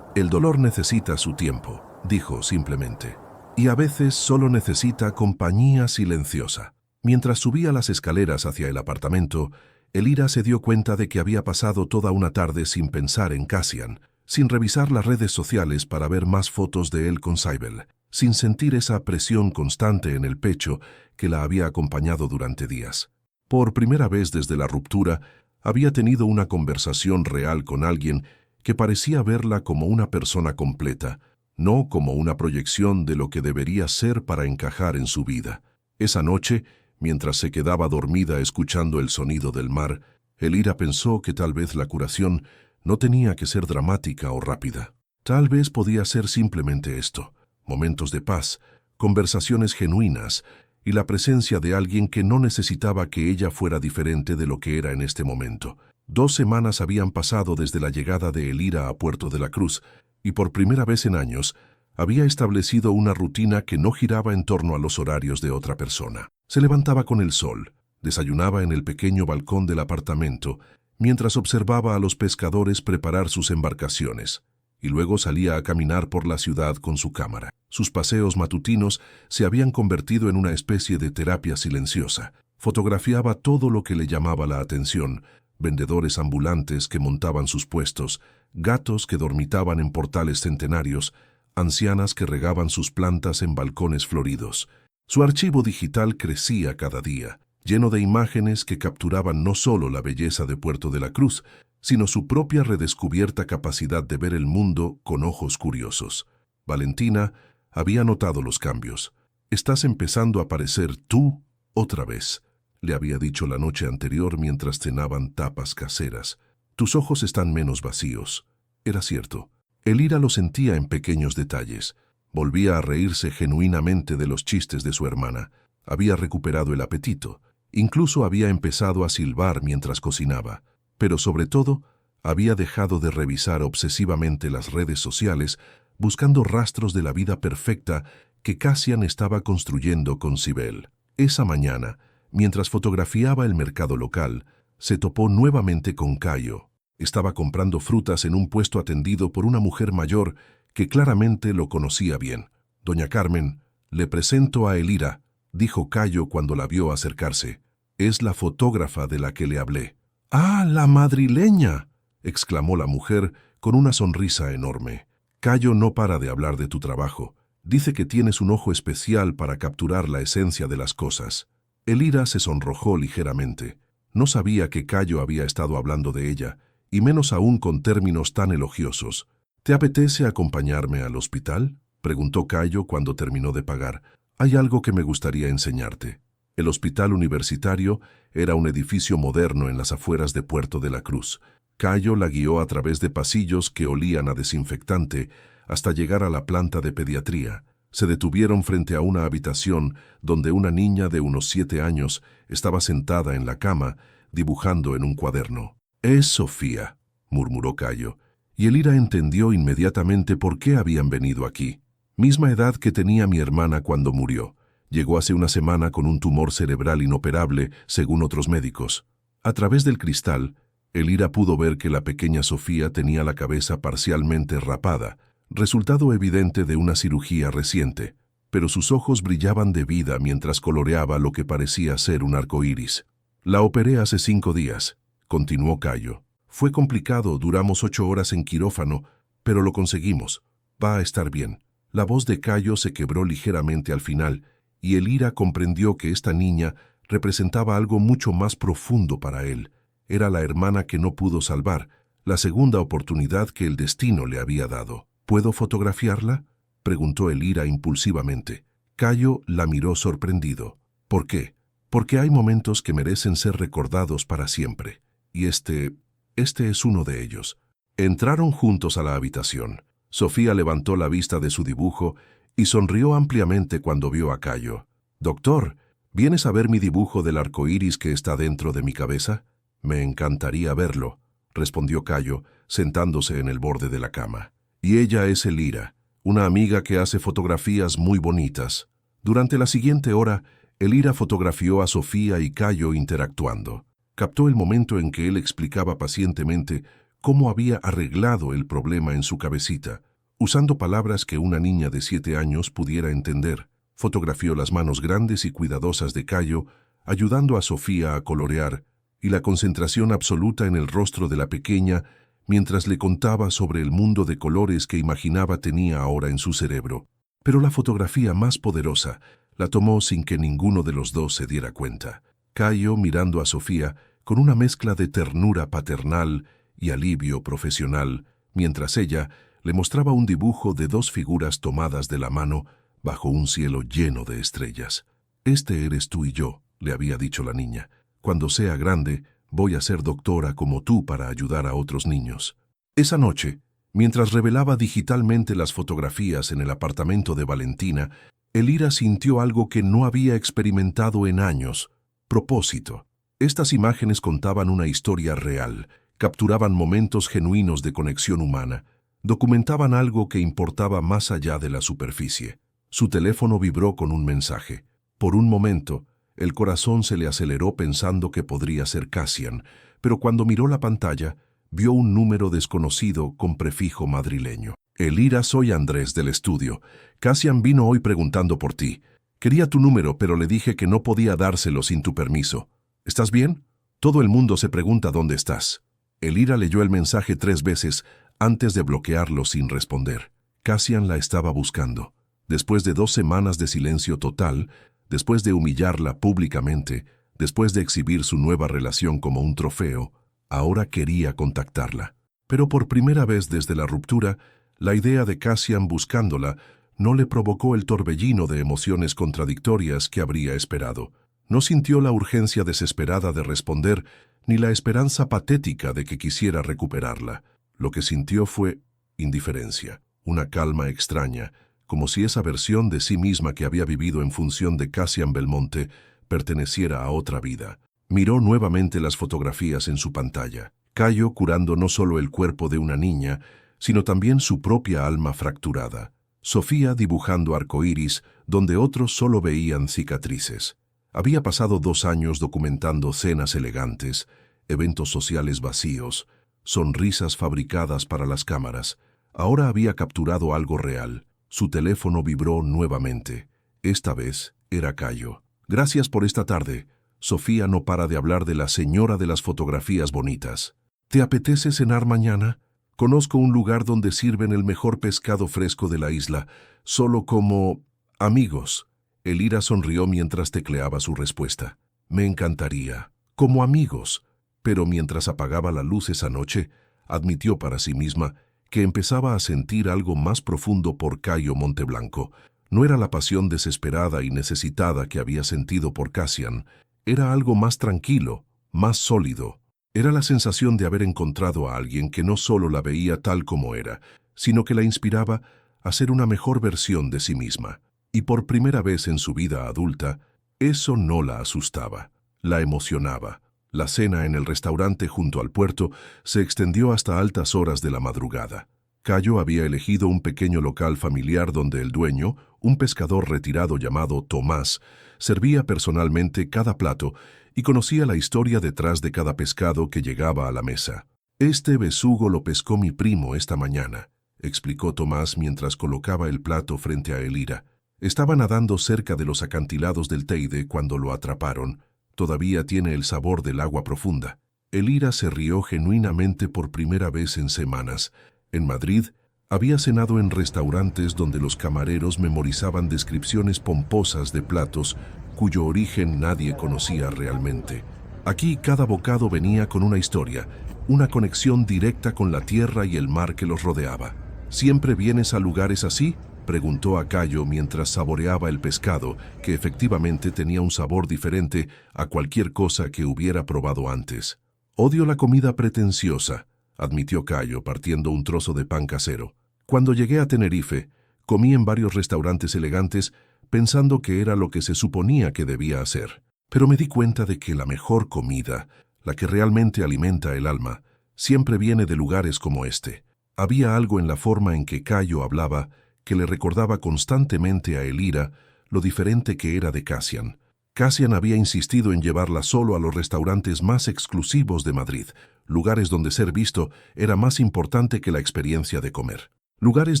«El dolor necesita su tiempo», dijo simplemente, «y a veces solo necesita compañía silenciosa». Mientras subía las escaleras hacia el apartamento, Elira se dio cuenta de que había pasado toda una tarde sin pensar en Cassian, sin revisar las redes sociales para ver más fotos de él con Cybele, sin sentir esa presión constante en el pecho que la había acompañado durante días. Por primera vez desde la ruptura, había tenido una conversación real con alguien que parecía verla como una persona completa, no como una proyección de lo que debería ser para encajar en su vida. Esa noche, mientras se quedaba dormida escuchando el sonido del mar, Elira pensó que tal vez la curación no tenía que ser dramática o rápida. Tal vez podía ser simplemente esto: momentos de paz, conversaciones genuinas y la presencia de alguien que no necesitaba que ella fuera diferente de lo que era en este momento. 2 semanas habían pasado desde la llegada de Elira a Puerto de la Cruz, y por primera vez en años había establecido una rutina que no giraba en torno a los horarios de otra persona. Se levantaba con el sol, desayunaba en el pequeño balcón del apartamento, mientras observaba a los pescadores preparar sus embarcaciones, y luego salía a caminar por la ciudad con su cámara. Sus paseos matutinos se habían convertido en una especie de terapia silenciosa. Fotografiaba todo lo que le llamaba la atención: vendedores ambulantes que montaban sus puestos, gatos que dormitaban en portales centenarios, ancianas que regaban sus plantas en balcones floridos. Su archivo digital crecía cada día, lleno de imágenes que capturaban no solo la belleza de Puerto de la Cruz, sino su propia redescubierta capacidad de ver el mundo con ojos curiosos. Valentina había notado los cambios. «Estás empezando a parecer tú otra vez», le había dicho la noche anterior mientras cenaban tapas caseras. «Tus ojos están menos vacíos». Era cierto. Elira lo sentía en pequeños detalles. Volvía a reírse genuinamente de los chistes de su hermana. Había recuperado el apetito. Incluso había empezado a silbar mientras cocinaba. Pero sobre todo, había dejado de revisar obsesivamente las redes sociales buscando rastros de la vida perfecta que Cassian estaba construyendo con Sibel. Esa mañana, mientras fotografiaba el mercado local, se topó nuevamente con Cayo. Estaba comprando frutas en un puesto atendido por una mujer mayor que claramente lo conocía bien. «Doña Carmen, le presento a Elira», dijo Cayo cuando la vio acercarse. «Es la fotógrafa de la que le hablé». «¡Ah, la madrileña!», exclamó la mujer con una sonrisa enorme. «Cayo no para de hablar de tu trabajo. Dice que tienes un ojo especial para capturar la esencia de las cosas». Elira se sonrojó ligeramente. No sabía que Cayo había estado hablando de ella, y menos aún con términos tan elogiosos. «¿Te apetece acompañarme al hospital?», preguntó Cayo cuando terminó de pagar. «Hay algo que me gustaría enseñarte». El hospital universitario era un edificio moderno en las afueras de Puerto de la Cruz. Cayo la guió a través de pasillos que olían a desinfectante hasta llegar a la planta de pediatría. Se detuvieron frente a una habitación donde una niña de unos 7 años estaba sentada en la cama, dibujando en un cuaderno. «Es Sofía», murmuró Cayo, y Elira entendió inmediatamente por qué habían venido aquí. Misma edad que tenía mi hermana cuando murió. Llegó hace una semana con un tumor cerebral inoperable, según otros médicos. A través del cristal, Elira pudo ver que la pequeña Sofía tenía la cabeza parcialmente rapada, resultado evidente de una cirugía reciente, pero sus ojos brillaban de vida mientras coloreaba lo que parecía ser un arco iris. «La operé hace 5 días», continuó Cayo. «Fue complicado, duramos 8 horas en quirófano, pero lo conseguimos. Va a estar bien». La voz de Cayo se quebró ligeramente al final, y Elira comprendió que esta niña representaba algo mucho más profundo para él. Era la hermana que no pudo salvar, la segunda oportunidad que el destino le había dado. «¿Puedo fotografiarla?», preguntó Elira impulsivamente. Cayo la miró sorprendido. «¿Por qué?». «Porque hay momentos que merecen ser recordados para siempre. Y este es uno de ellos». Entraron juntos a la habitación. Sofía levantó la vista de su dibujo y sonrió ampliamente cuando vio a Cayo. «Doctor, ¿vienes a ver mi dibujo del arco iris que está dentro de mi cabeza?». «Me encantaría verlo», respondió Cayo, sentándose en el borde de la cama. «Y ella es Elira, una amiga que hace fotografías muy bonitas». Durante la siguiente hora, Elira fotografió a Sofía y Cayo interactuando. Captó el momento en que él explicaba pacientemente cómo había arreglado el problema en su cabecita, usando palabras que una niña de 7 años pudiera entender. Fotografió las manos grandes y cuidadosas de Cayo, ayudando a Sofía a colorear, y la concentración absoluta en el rostro de la pequeña mientras le contaba sobre el mundo de colores que imaginaba tenía ahora en su cerebro. Pero la fotografía más poderosa la tomó sin que ninguno de los dos se diera cuenta. Cayo mirando a Sofía con una mezcla de ternura paternal y alivio profesional, mientras ella le mostraba un dibujo de 2 figuras tomadas de la mano bajo un cielo lleno de estrellas. «Este eres tú y yo», le había dicho la niña. «Cuando sea grande, voy a ser doctora como tú para ayudar a otros niños». Esa noche, mientras revelaba digitalmente las fotografías en el apartamento de Valentina, Elira sintió algo que no había experimentado en años: propósito. Estas imágenes contaban una historia real, capturaban momentos genuinos de conexión humana, documentaban algo que importaba más allá de la superficie. Su teléfono vibró con un mensaje. Por un momento, el corazón se le aceleró pensando que podría ser Cassian, pero cuando miró la pantalla, vio un número desconocido con prefijo madrileño. «Elira, soy Andrés del estudio. Cassian vino hoy preguntando por ti. Quería tu número, pero le dije que no podía dárselo sin tu permiso. ¿Estás bien? Todo el mundo se pregunta dónde estás». Elira leyó el mensaje 3 veces antes de bloquearlo sin responder. Cassian la estaba buscando. Después de 2 semanas de silencio total, después de humillarla públicamente, después de exhibir su nueva relación como un trofeo, ahora quería contactarla. Pero por primera vez desde la ruptura, la idea de Cassian buscándola no le provocó el torbellino de emociones contradictorias que habría esperado. No sintió la urgencia desesperada de responder, ni la esperanza patética de que quisiera recuperarla. Lo que sintió fue indiferencia, una calma extraña, como si esa versión de sí misma que había vivido en función de Cassian Belmonte perteneciera a otra vida. Miró nuevamente las fotografías en su pantalla. Cayo curando no solo el cuerpo de una niña, sino también su propia alma fracturada. Sofía dibujando arcoíris donde otros solo veían cicatrices. Había pasado 2 años documentando cenas elegantes, eventos sociales vacíos, sonrisas fabricadas para las cámaras. Ahora había capturado algo real. Su teléfono vibró nuevamente. Esta vez era Cayo. Gracias por esta tarde. Sofía no para de hablar de la señora de las fotografías bonitas. ¿Te apetece cenar mañana? Conozco un lugar donde sirven el mejor pescado fresco de la isla, solo como amigos. Elira sonrió mientras tecleaba su respuesta. Me encantaría, como amigos. Pero mientras apagaba la luz esa noche, admitió para sí misma que empezaba a sentir algo más profundo por Cayo Monteblanco. No era la pasión desesperada y necesitada que había sentido por Cassian, era algo más tranquilo, más sólido. Era la sensación de haber encontrado a alguien que no solo la veía tal como era, sino que la inspiraba a ser una mejor versión de sí misma. Y por primera vez en su vida adulta, eso no la asustaba, la emocionaba. La cena en el restaurante junto al puerto se extendió hasta altas horas de la madrugada. Cayo había elegido un pequeño local familiar donde el dueño, un pescador retirado llamado Tomás, servía personalmente cada plato y conocía la historia detrás de cada pescado que llegaba a la mesa. «Este besugo lo pescó mi primo esta mañana», explicó Tomás mientras colocaba el plato frente a Elira. Estaba nadando cerca de los acantilados del Teide cuando lo atraparon. Todavía tiene el sabor del agua profunda. Elira se rió genuinamente por primera vez en semanas. En Madrid, había cenado en restaurantes donde los camareros memorizaban descripciones pomposas de platos cuyo origen nadie conocía realmente. Aquí cada bocado venía con una historia, una conexión directa con la tierra y el mar que los rodeaba. ¿Siempre vienes a lugares así?, preguntó a Cayo mientras saboreaba el pescado, que efectivamente tenía un sabor diferente a cualquier cosa que hubiera probado antes. «Odio la comida pretenciosa», admitió Cayo partiendo un trozo de pan casero. «Cuando llegué a Tenerife, comí en varios restaurantes elegantes pensando que era lo que se suponía que debía hacer. Pero me di cuenta de que la mejor comida, la que realmente alimenta el alma, siempre viene de lugares como este». Había algo en la forma en que Cayo hablaba que le recordaba constantemente a Elira lo diferente que era de Cassian. Cassian había insistido en llevarla solo a los restaurantes más exclusivos de Madrid, lugares donde ser visto era más importante que la experiencia de comer. Lugares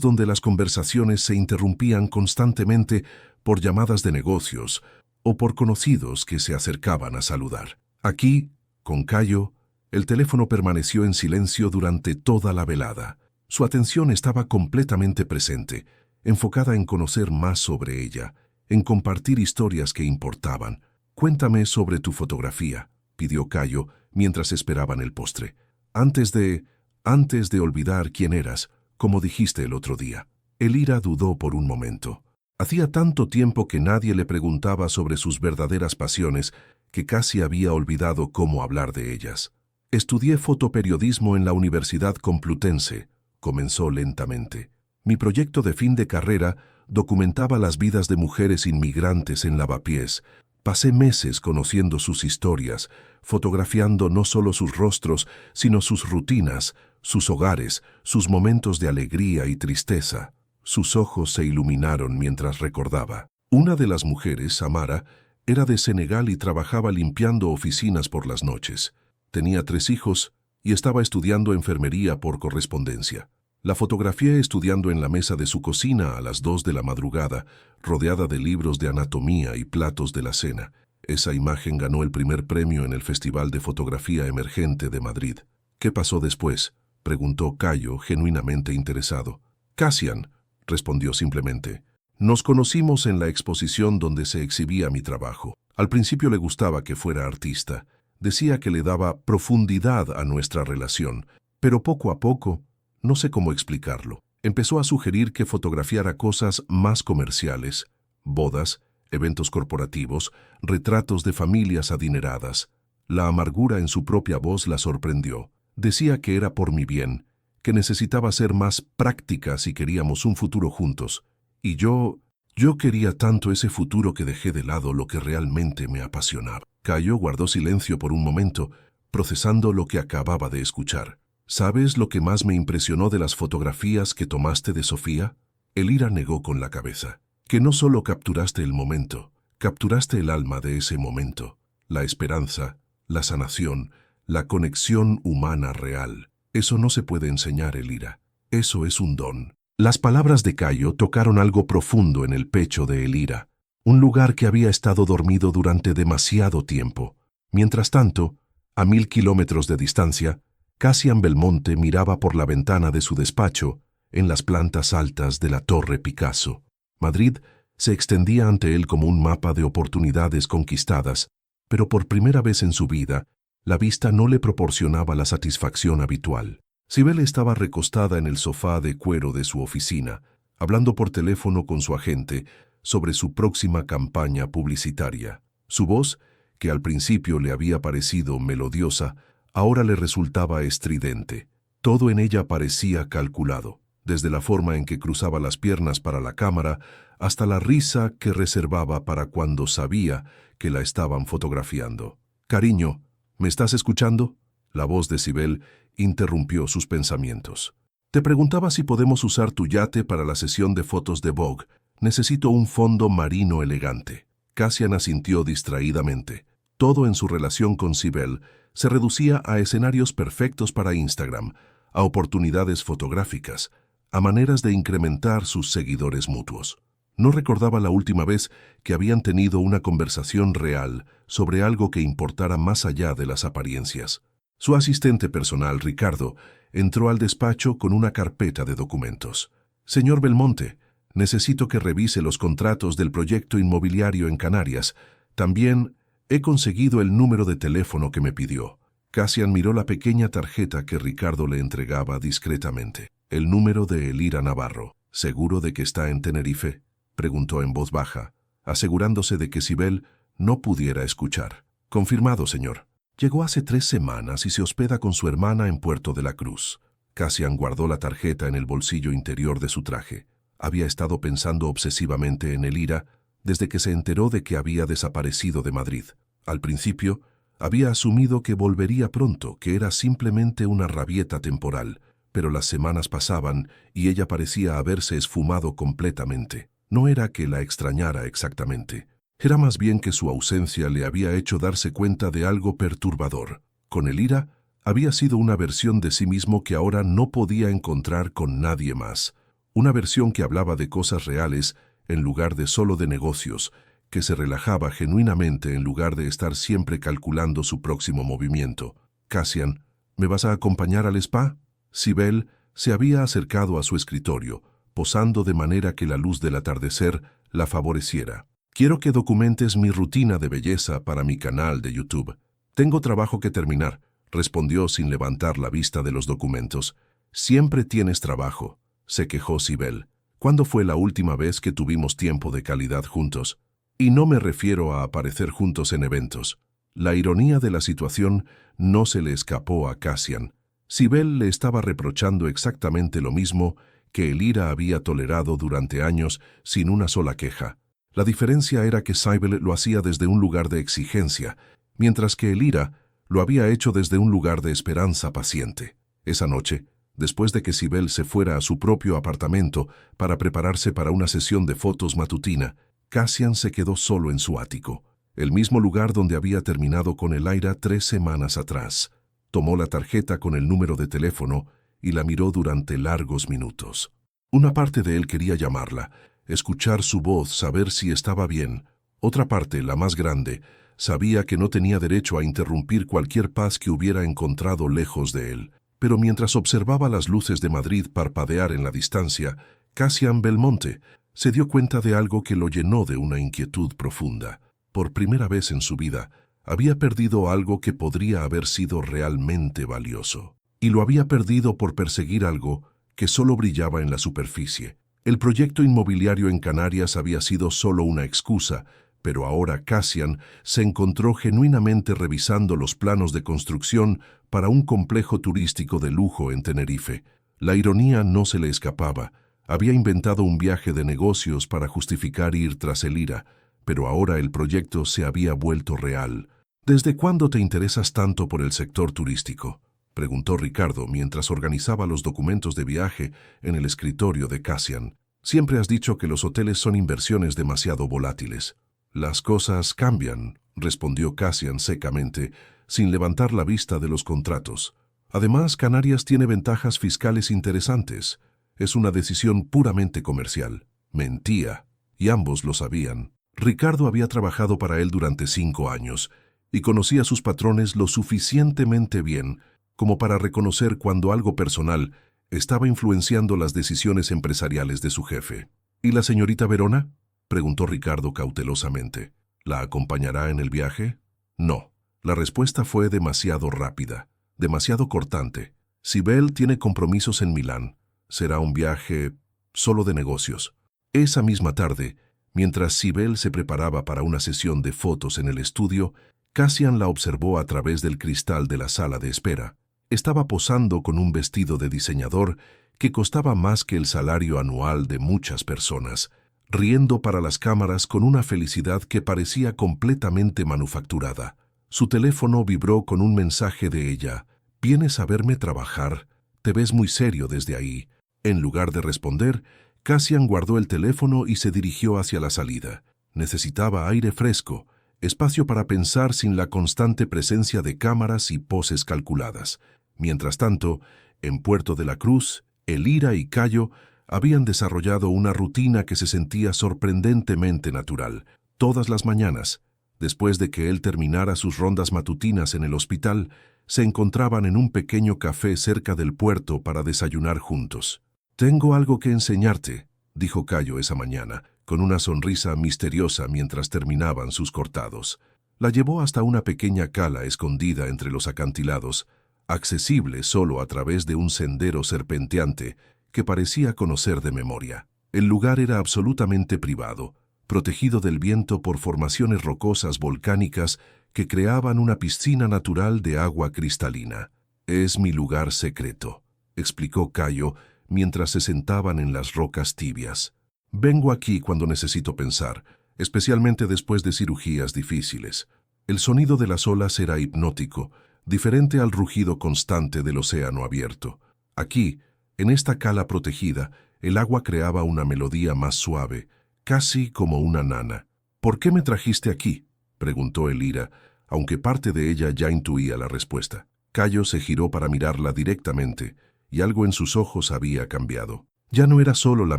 donde las conversaciones se interrumpían constantemente por llamadas de negocios o por conocidos que se acercaban a saludar. Aquí, con Cayo, el teléfono permaneció en silencio durante toda la velada. Su atención estaba completamente presente, enfocada en conocer más sobre ella, en compartir historias que importaban. «Cuéntame sobre tu fotografía», pidió Cayo mientras esperaban el postre. Antes de olvidar quién eras, como dijiste el otro día». Elira dudó por un momento. Hacía tanto tiempo que nadie le preguntaba sobre sus verdaderas pasiones que casi había olvidado cómo hablar de ellas. «Estudié fotoperiodismo en la Universidad Complutense», comenzó lentamente. «Mi proyecto de fin de carrera documentaba las vidas de mujeres inmigrantes en Lavapiés. Pasé meses conociendo sus historias, fotografiando no solo sus rostros, sino sus rutinas, sus hogares, sus momentos de alegría y tristeza». Sus ojos se iluminaron mientras recordaba. Una de las mujeres, Amara, era de Senegal y trabajaba limpiando oficinas por las noches. Tenía 3 hijos y estaba estudiando enfermería por correspondencia. La fotografié estudiando en la mesa de su cocina a las 2 de la madrugada, rodeada de libros de anatomía y platos de la cena. Esa imagen ganó el primer premio en el Festival de Fotografía Emergente de Madrid. «¿Qué pasó después?», preguntó Cayo, genuinamente interesado. «Cassian», respondió simplemente. «Nos conocimos en la exposición donde se exhibía mi trabajo. Al principio le gustaba que fuera artista. Decía que le daba profundidad a nuestra relación, pero poco a poco, no sé cómo explicarlo, empezó a sugerir que fotografiara cosas más comerciales, bodas, eventos corporativos, retratos de familias adineradas. La amargura en su propia voz la sorprendió. Decía que era por mi bien, que necesitaba ser más práctica si queríamos un futuro juntos. Y yo Yo quería tanto ese futuro que dejé de lado lo que realmente me apasionaba. Cayo guardó silencio por un momento, procesando lo que acababa de escuchar. ¿Sabes lo que más me impresionó de las fotografías que tomaste de Sofía? Elira negó con la cabeza. Que no solo capturaste el momento, capturaste el alma de ese momento, la esperanza, la sanación, la conexión humana real. Eso no se puede enseñar, Elira. Eso es un don. Las palabras de Cayo tocaron algo profundo en el pecho de Elira, un lugar que había estado dormido durante demasiado tiempo. Mientras tanto, a 1000 kilómetros de distancia, Cassian Belmonte miraba por la ventana de su despacho en las plantas altas de la Torre Picasso. Madrid se extendía ante él como un mapa de oportunidades conquistadas, pero por primera vez en su vida, la vista no le proporcionaba la satisfacción habitual. Cibele estaba recostada en el sofá de cuero de su oficina, hablando por teléfono con su agente sobre su próxima campaña publicitaria. Su voz, que al principio le había parecido melodiosa, ahora le resultaba estridente. Todo en ella parecía calculado, desde la forma en que cruzaba las piernas para la cámara hasta la risa que reservaba para cuando sabía que la estaban fotografiando. «Cariño, ¿me estás escuchando?». La voz de Cibele interrumpió sus pensamientos. «Te preguntaba si podemos usar tu yate para la sesión de fotos de Vogue. Necesito un fondo marino elegante». Cassian asintió distraídamente. Todo en su relación con Cibele se reducía a escenarios perfectos para Instagram, a oportunidades fotográficas, a maneras de incrementar sus seguidores mutuos. No recordaba la última vez que habían tenido una conversación real sobre algo que importara más allá de las apariencias. Su asistente personal, Ricardo, entró al despacho con una carpeta de documentos. «Señor Belmonte, necesito que revise los contratos del proyecto inmobiliario en Canarias. También he conseguido el número de teléfono que me pidió». Cassian miró la pequeña tarjeta que Ricardo le entregaba discretamente. «El número de Elira Navarro. ¿Seguro de que está en Tenerife?», preguntó en voz baja, asegurándose de que Cibele no pudiera escuchar. «Confirmado, señor. Llegó hace 3 semanas y se hospeda con su hermana en Puerto de la Cruz». Cassian guardó la tarjeta en el bolsillo interior de su traje. Había estado pensando obsesivamente en Elira desde que se enteró de que había desaparecido de Madrid. Al principio, había asumido que volvería pronto, que era simplemente una rabieta temporal, pero las semanas pasaban y ella parecía haberse esfumado completamente. No era que la extrañara exactamente. Era más bien que su ausencia le había hecho darse cuenta de algo perturbador. Con Elira había sido una versión de sí mismo que ahora no podía encontrar con nadie más. Una versión que hablaba de cosas reales en lugar de solo de negocios, que se relajaba genuinamente en lugar de estar siempre calculando su próximo movimiento. «Cassian, ¿me vas a acompañar al spa?». Cibele se había acercado a su escritorio, posando de manera que la luz del atardecer la favoreciera. «Quiero que documentes mi rutina de belleza para mi canal de YouTube». «Tengo trabajo que terminar», respondió sin levantar la vista de los documentos. «Siempre tienes trabajo», se quejó Cibele. «¿Cuándo fue la última vez que tuvimos tiempo de calidad juntos? Y no me refiero a aparecer juntos en eventos». La ironía de la situación no se le escapó a Cassian. Cibele le estaba reprochando exactamente lo mismo que Elira había tolerado durante años sin una sola queja. La diferencia era que Cibele lo hacía desde un lugar de exigencia, mientras que Elira lo había hecho desde un lugar de esperanza paciente. Esa noche, después de que Cibele se fuera a su propio apartamento para prepararse para una sesión de fotos matutina, Cassian se quedó solo en su ático, el mismo lugar donde había terminado con Elira 3 semanas atrás. Tomó la tarjeta con el número de teléfono y la miró durante largos minutos. Una parte de él quería llamarla, escuchar su voz, saber si estaba bien. Otra parte, la más grande, sabía que no tenía derecho a interrumpir cualquier paz que hubiera encontrado lejos de él. Pero mientras observaba las luces de Madrid parpadear en la distancia, Cassian Belmonte se dio cuenta de algo que lo llenó de una inquietud profunda. Por primera vez en su vida, había perdido algo que podría haber sido realmente valioso. Y lo había perdido por perseguir algo que solo brillaba en la superficie. El proyecto inmobiliario en Canarias había sido solo una excusa, pero ahora Cassian se encontró genuinamente revisando los planos de construcción para un complejo turístico de lujo en Tenerife. La ironía no se le escapaba. Había inventado un viaje de negocios para justificar ir tras Elira, pero ahora el proyecto se había vuelto real. ¿Desde cuándo te interesas tanto por el sector turístico?, preguntó Ricardo mientras organizaba los documentos de viaje en el escritorio de Cassian. Siempre has dicho que los hoteles son inversiones demasiado volátiles. Las cosas cambian, respondió Cassian secamente, sin levantar la vista de los contratos. Además, Canarias tiene ventajas fiscales interesantes. Es una decisión puramente comercial. Mentía, y ambos lo sabían. Ricardo había trabajado para él durante 5 años y conocía sus patrones lo suficientemente bien como para reconocer cuando algo personal estaba influenciando las decisiones empresariales de su jefe. ¿Y la señorita Verona?, preguntó Ricardo cautelosamente. ¿La acompañará en el viaje? No. La respuesta fue demasiado rápida, demasiado cortante. Sibel tiene compromisos en Milán. Será un viaje solo de negocios. Esa misma tarde, mientras Sibel se preparaba para una sesión de fotos en el estudio, Cassian la observó a través del cristal de la sala de espera. Estaba posando con un vestido de diseñador que costaba más que el salario anual de muchas personas, riendo para las cámaras con una felicidad que parecía completamente manufacturada. Su teléfono vibró con un mensaje de ella. «¿Vienes a verme trabajar? Te ves muy serio desde ahí». En lugar de responder, Cassian guardó el teléfono y se dirigió hacia la salida. Necesitaba aire fresco, espacio para pensar sin la constante presencia de cámaras y poses calculadas. Mientras tanto, en Puerto de la Cruz, Elira y Cayo habían desarrollado una rutina que se sentía sorprendentemente natural. Todas las mañanas, después de que él terminara sus rondas matutinas en el hospital, se encontraban en un pequeño café cerca del puerto para desayunar juntos. «Tengo algo que enseñarte», dijo Cayo esa mañana, con una sonrisa misteriosa mientras terminaban sus cortados. La llevó hasta una pequeña cala escondida entre los acantilados, accesible solo a través de un sendero serpenteante que parecía conocer de memoria. El lugar era absolutamente privado, protegido del viento por formaciones rocosas volcánicas que creaban una piscina natural de agua cristalina. «Es mi lugar secreto», explicó Cayo mientras se sentaban en las rocas tibias. «Vengo aquí cuando necesito pensar, especialmente después de cirugías difíciles». El sonido de las olas era hipnótico, diferente al rugido constante del océano abierto. Aquí, en esta cala protegida, el agua creaba una melodía más suave, casi como una nana. «¿Por qué me trajiste aquí?», preguntó Elira, aunque parte de ella ya intuía la respuesta. Cayo se giró para mirarla directamente, y algo en sus ojos había cambiado. Ya no era solo la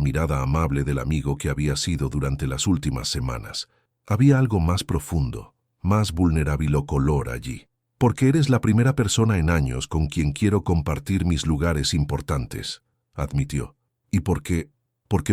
mirada amable del amigo que había sido durante las últimas semanas. Había algo más profundo, más vulnerabilocolor allí. «Porque eres la primera persona en años con quien quiero compartir mis lugares importantes», admitió. «Y porque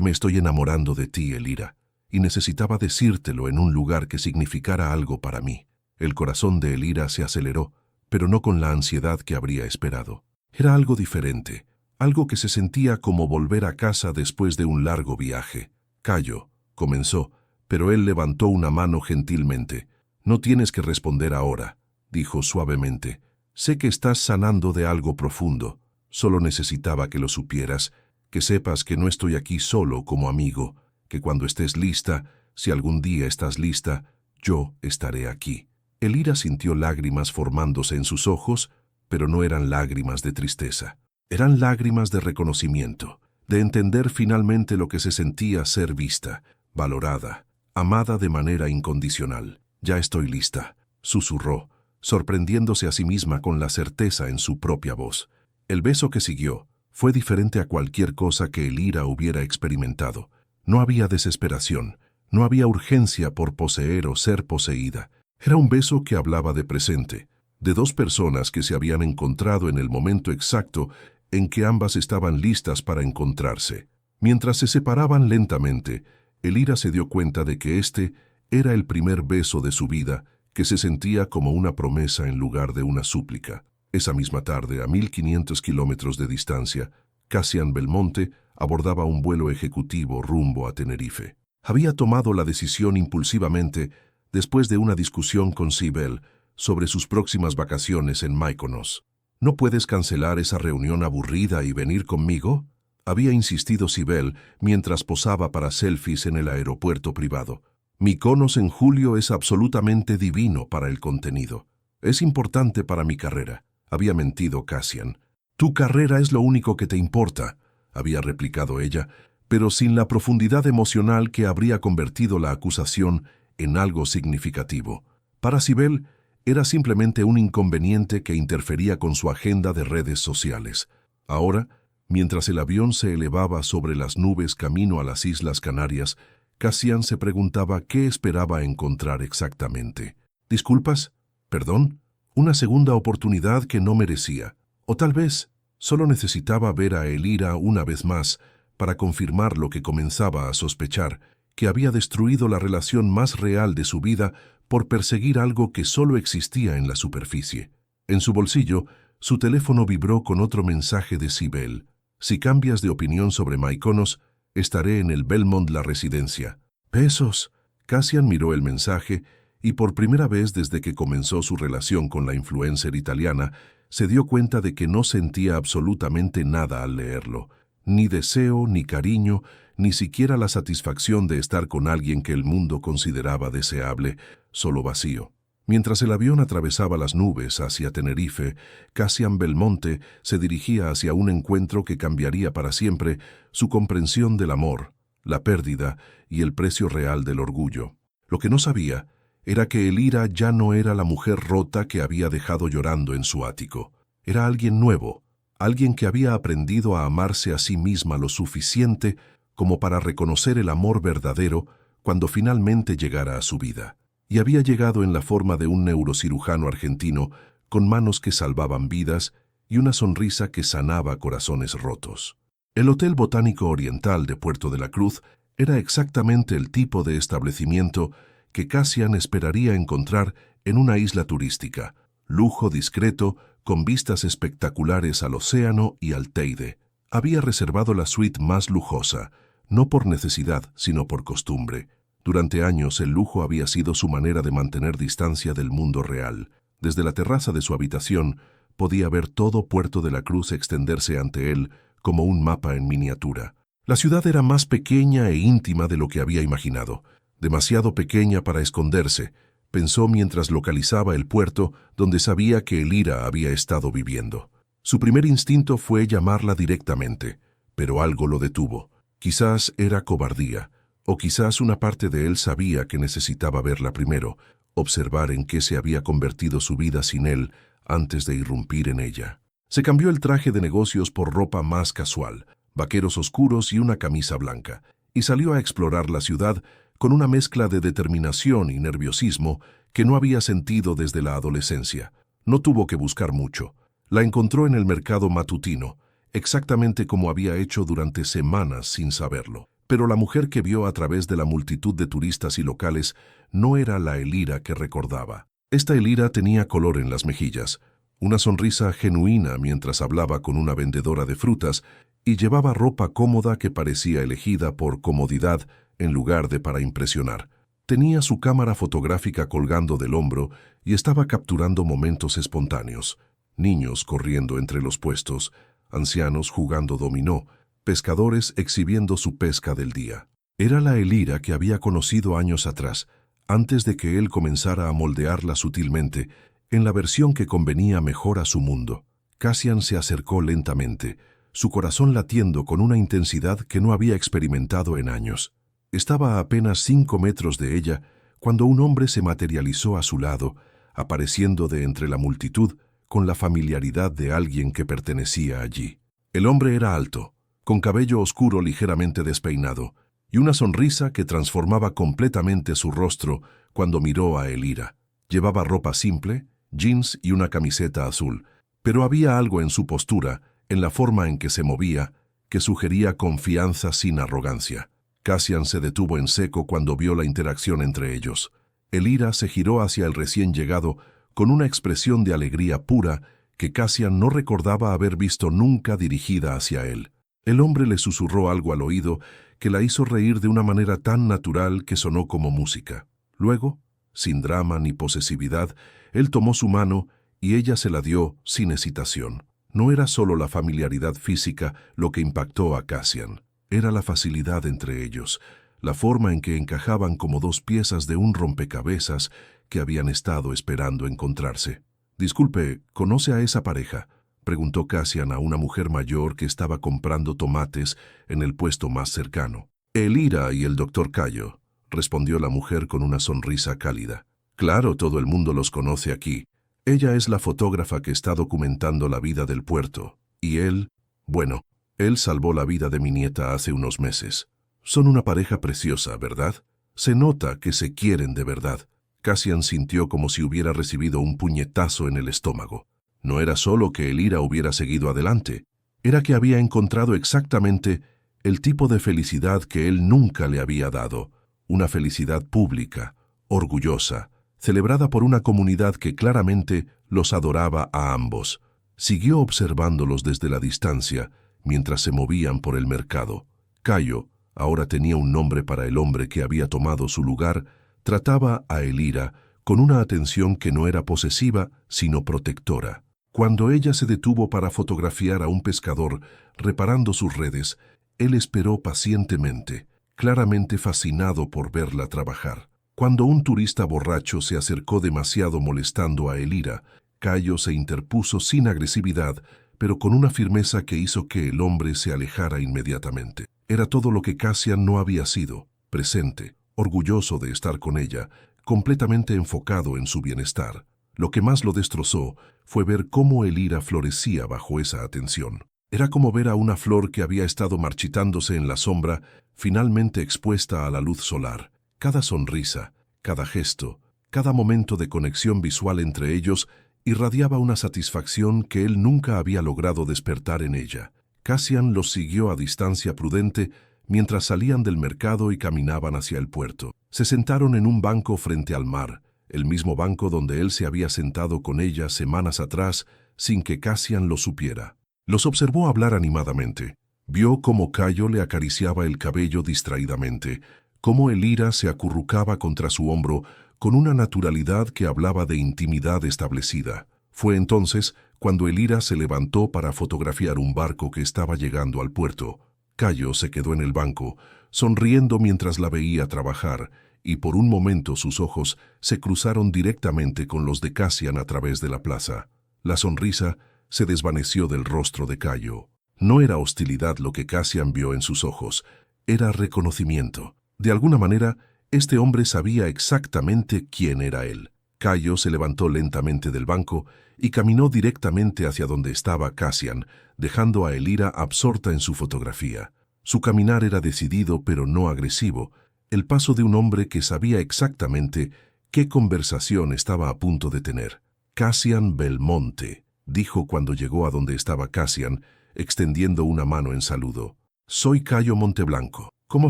me estoy enamorando de ti, Elira, y necesitaba decírtelo en un lugar que significara algo para mí». El corazón de Elira se aceleró, pero no con la ansiedad que habría esperado. Era algo diferente, algo que se sentía como volver a casa después de un largo viaje. «Cayo», comenzó, pero él levantó una mano gentilmente. «No tienes que responder ahora», dijo suavemente. «Sé que estás sanando de algo profundo. Solo necesitaba que lo supieras, que sepas que no estoy aquí solo como amigo, que cuando estés lista, si algún día estás lista, yo estaré aquí». Elira sintió lágrimas formándose en sus ojos, pero no eran lágrimas de tristeza. Eran lágrimas de reconocimiento, de entender finalmente lo que se sentía ser vista, valorada, amada de manera incondicional. «Ya estoy lista», susurró, sorprendiéndose a sí misma con la certeza en su propia voz. El beso que siguió fue diferente a cualquier cosa que Elira hubiera experimentado. No había desesperación, no había urgencia por poseer o ser poseída. Era un beso que hablaba de presente, de dos personas que se habían encontrado en el momento exacto en que ambas estaban listas para encontrarse. Mientras se separaban lentamente, Elira se dio cuenta de que este era el primer beso de su vida, que se sentía como una promesa en lugar de una súplica. Esa misma tarde, a 1500 kilómetros de distancia, Cassian Belmonte abordaba un vuelo ejecutivo rumbo a Tenerife. Había tomado la decisión impulsivamente después de una discusión con Sibel sobre sus próximas vacaciones en Mykonos. «¿No puedes cancelar esa reunión aburrida y venir conmigo?», había insistido Sibel mientras posaba para selfies en el aeropuerto privado. Mykonos en julio es absolutamente divino para el contenido. Es importante para mi carrera, había mentido Cassian. Tu carrera es lo único que te importa, había replicado ella, pero sin la profundidad emocional que habría convertido la acusación en algo significativo. Para Sibel, era simplemente un inconveniente que interfería con su agenda de redes sociales. Ahora, mientras el avión se elevaba sobre las nubes camino a las Islas Canarias, Cassian se preguntaba qué esperaba encontrar exactamente. ¿Disculpas? ¿Perdón? ¿Una segunda oportunidad que no merecía? O tal vez solo necesitaba ver a Elira una vez más para confirmar lo que comenzaba a sospechar, que había destruido la relación más real de su vida por perseguir algo que solo existía en la superficie. En su bolsillo, su teléfono vibró con otro mensaje de Sibel. Si cambias de opinión sobre Mykonos, estaré en el Belmont La Residencia. ¡Pesos! Cassian miró el mensaje y por primera vez desde que comenzó su relación con la influencer italiana, se dio cuenta de que no sentía absolutamente nada al leerlo. Ni deseo, ni cariño, ni siquiera la satisfacción de estar con alguien que el mundo consideraba deseable, solo vacío. Mientras el avión atravesaba las nubes hacia Tenerife, Cassian Belmonte se dirigía hacia un encuentro que cambiaría para siempre su comprensión del amor, la pérdida y el precio real del orgullo. Lo que no sabía era que Elira ya no era la mujer rota que había dejado llorando en su ático. Era alguien nuevo, alguien que había aprendido a amarse a sí misma lo suficiente como para reconocer el amor verdadero cuando finalmente llegara a su vida. Y había llegado en la forma de un neurocirujano argentino con manos que salvaban vidas y una sonrisa que sanaba corazones rotos. El Hotel Botánico Oriental de Puerto de la Cruz era exactamente el tipo de establecimiento que Cassian esperaría encontrar en una isla turística, lujo discreto, con vistas espectaculares al océano y al Teide. Había reservado la suite más lujosa, no por necesidad, sino por costumbre. Durante años el lujo había sido su manera de mantener distancia del mundo real. Desde la terraza de su habitación podía ver todo Puerto de la Cruz extenderse ante él como un mapa en miniatura. La ciudad era más pequeña e íntima de lo que había imaginado. Demasiado pequeña para esconderse, pensó mientras localizaba el puerto donde sabía que Elira había estado viviendo. Su primer instinto fue llamarla directamente, pero algo lo detuvo. Quizás era cobardía, o quizás una parte de él sabía que necesitaba verla primero, observar en qué se había convertido su vida sin él antes de irrumpir en ella. Se cambió el traje de negocios por ropa más casual, vaqueros oscuros y una camisa blanca, y salió a explorar la ciudad con una mezcla de determinación y nerviosismo que no había sentido desde la adolescencia. No tuvo que buscar mucho. La encontró en el mercado matutino, exactamente como había hecho durante semanas sin saberlo. Pero la mujer que vio a través de la multitud de turistas y locales no era la Elira que recordaba. Esta Elira tenía color en las mejillas, una sonrisa genuina mientras hablaba con una vendedora de frutas y llevaba ropa cómoda que parecía elegida por comodidad en lugar de para impresionar. Tenía su cámara fotográfica colgando del hombro y estaba capturando momentos espontáneos. Niños corriendo entre los puestos, ancianos jugando dominó, pescadores exhibiendo su pesca del día. Era la Elira que había conocido años atrás, antes de que él comenzara a moldearla sutilmente, en la versión que convenía mejor a su mundo. Cassian se acercó lentamente, su corazón latiendo con una intensidad que no había experimentado en años. Estaba a apenas 5 metros de ella cuando un hombre se materializó a su lado, apareciendo de entre la multitud con la familiaridad de alguien que pertenecía allí. El hombre era alto, con cabello oscuro ligeramente despeinado, y una sonrisa que transformaba completamente su rostro cuando miró a Elira. Llevaba ropa simple, jeans y una camiseta azul, pero había algo en su postura, en la forma en que se movía, que sugería confianza sin arrogancia. Cassian se detuvo en seco cuando vio la interacción entre ellos. Elira se giró hacia el recién llegado con una expresión de alegría pura que Cassian no recordaba haber visto nunca dirigida hacia él. El hombre le susurró algo al oído que la hizo reír de una manera tan natural que sonó como música. Luego, sin drama ni posesividad, él tomó su mano y ella se la dio sin hesitación. No era solo la familiaridad física lo que impactó a Cassian, era la facilidad entre ellos, la forma en que encajaban como dos piezas de un rompecabezas que habían estado esperando encontrarse. «Disculpe, ¿conoce a esa pareja?», preguntó Cassian a una mujer mayor que estaba comprando tomates en el puesto más cercano. «Elira y el doctor Cayo», respondió la mujer con una sonrisa cálida. «Claro, todo el mundo los conoce aquí. Ella es la fotógrafa que está documentando la vida del puerto. Y él, bueno, él salvó la vida de mi nieta hace unos meses. Son una pareja preciosa, ¿verdad? Se nota que se quieren de verdad». Cassian sintió como si hubiera recibido un puñetazo en el estómago. No era solo que Elira hubiera seguido adelante, era que había encontrado exactamente el tipo de felicidad que él nunca le había dado, una felicidad pública, orgullosa, celebrada por una comunidad que claramente los adoraba a ambos. Siguió observándolos desde la distancia mientras se movían por el mercado. Cayo, ahora tenía un nombre para el hombre que había tomado su lugar, trataba a Elira con una atención que no era posesiva, sino protectora. Cuando ella se detuvo para fotografiar a un pescador reparando sus redes, él esperó pacientemente, claramente fascinado por verla trabajar. Cuando un turista borracho se acercó demasiado molestando a Elira, Cayo se interpuso sin agresividad, pero con una firmeza que hizo que el hombre se alejara inmediatamente. Era todo lo que Cassian no había sido, presente, orgulloso de estar con ella, completamente enfocado en su bienestar. Lo que más lo destrozó fue ver cómo Elira florecía bajo esa atención. Era como ver a una flor que había estado marchitándose en la sombra, finalmente expuesta a la luz solar. Cada sonrisa, cada gesto, cada momento de conexión visual entre ellos irradiaba una satisfacción que él nunca había logrado despertar en ella. Cassian los siguió a distancia prudente mientras salían del mercado y caminaban hacia el puerto. Se sentaron en un banco frente al mar, el mismo banco donde él se había sentado con ella semanas atrás sin que Cassian lo supiera. Los observó hablar animadamente. Vio cómo Cayo le acariciaba el cabello distraídamente, cómo Elira se acurrucaba contra su hombro con una naturalidad que hablaba de intimidad establecida. Fue entonces cuando Elira se levantó para fotografiar un barco que estaba llegando al puerto. Cayo se quedó en el banco, sonriendo mientras la veía trabajar, y por un momento sus ojos se cruzaron directamente con los de Cassian a través de la plaza. La sonrisa se desvaneció del rostro de Cayo. No era hostilidad lo que Cassian vio en sus ojos, era reconocimiento. De alguna manera, este hombre sabía exactamente quién era él. Cayo se levantó lentamente del banco y caminó directamente hacia donde estaba Cassian, dejando a Elira absorta en su fotografía. Su caminar era decidido pero no agresivo, el paso de un hombre que sabía exactamente qué conversación estaba a punto de tener. «Cassian Belmonte», dijo cuando llegó a donde estaba Cassian, extendiendo una mano en saludo. «Soy Cayo Monteblanco». «¿Cómo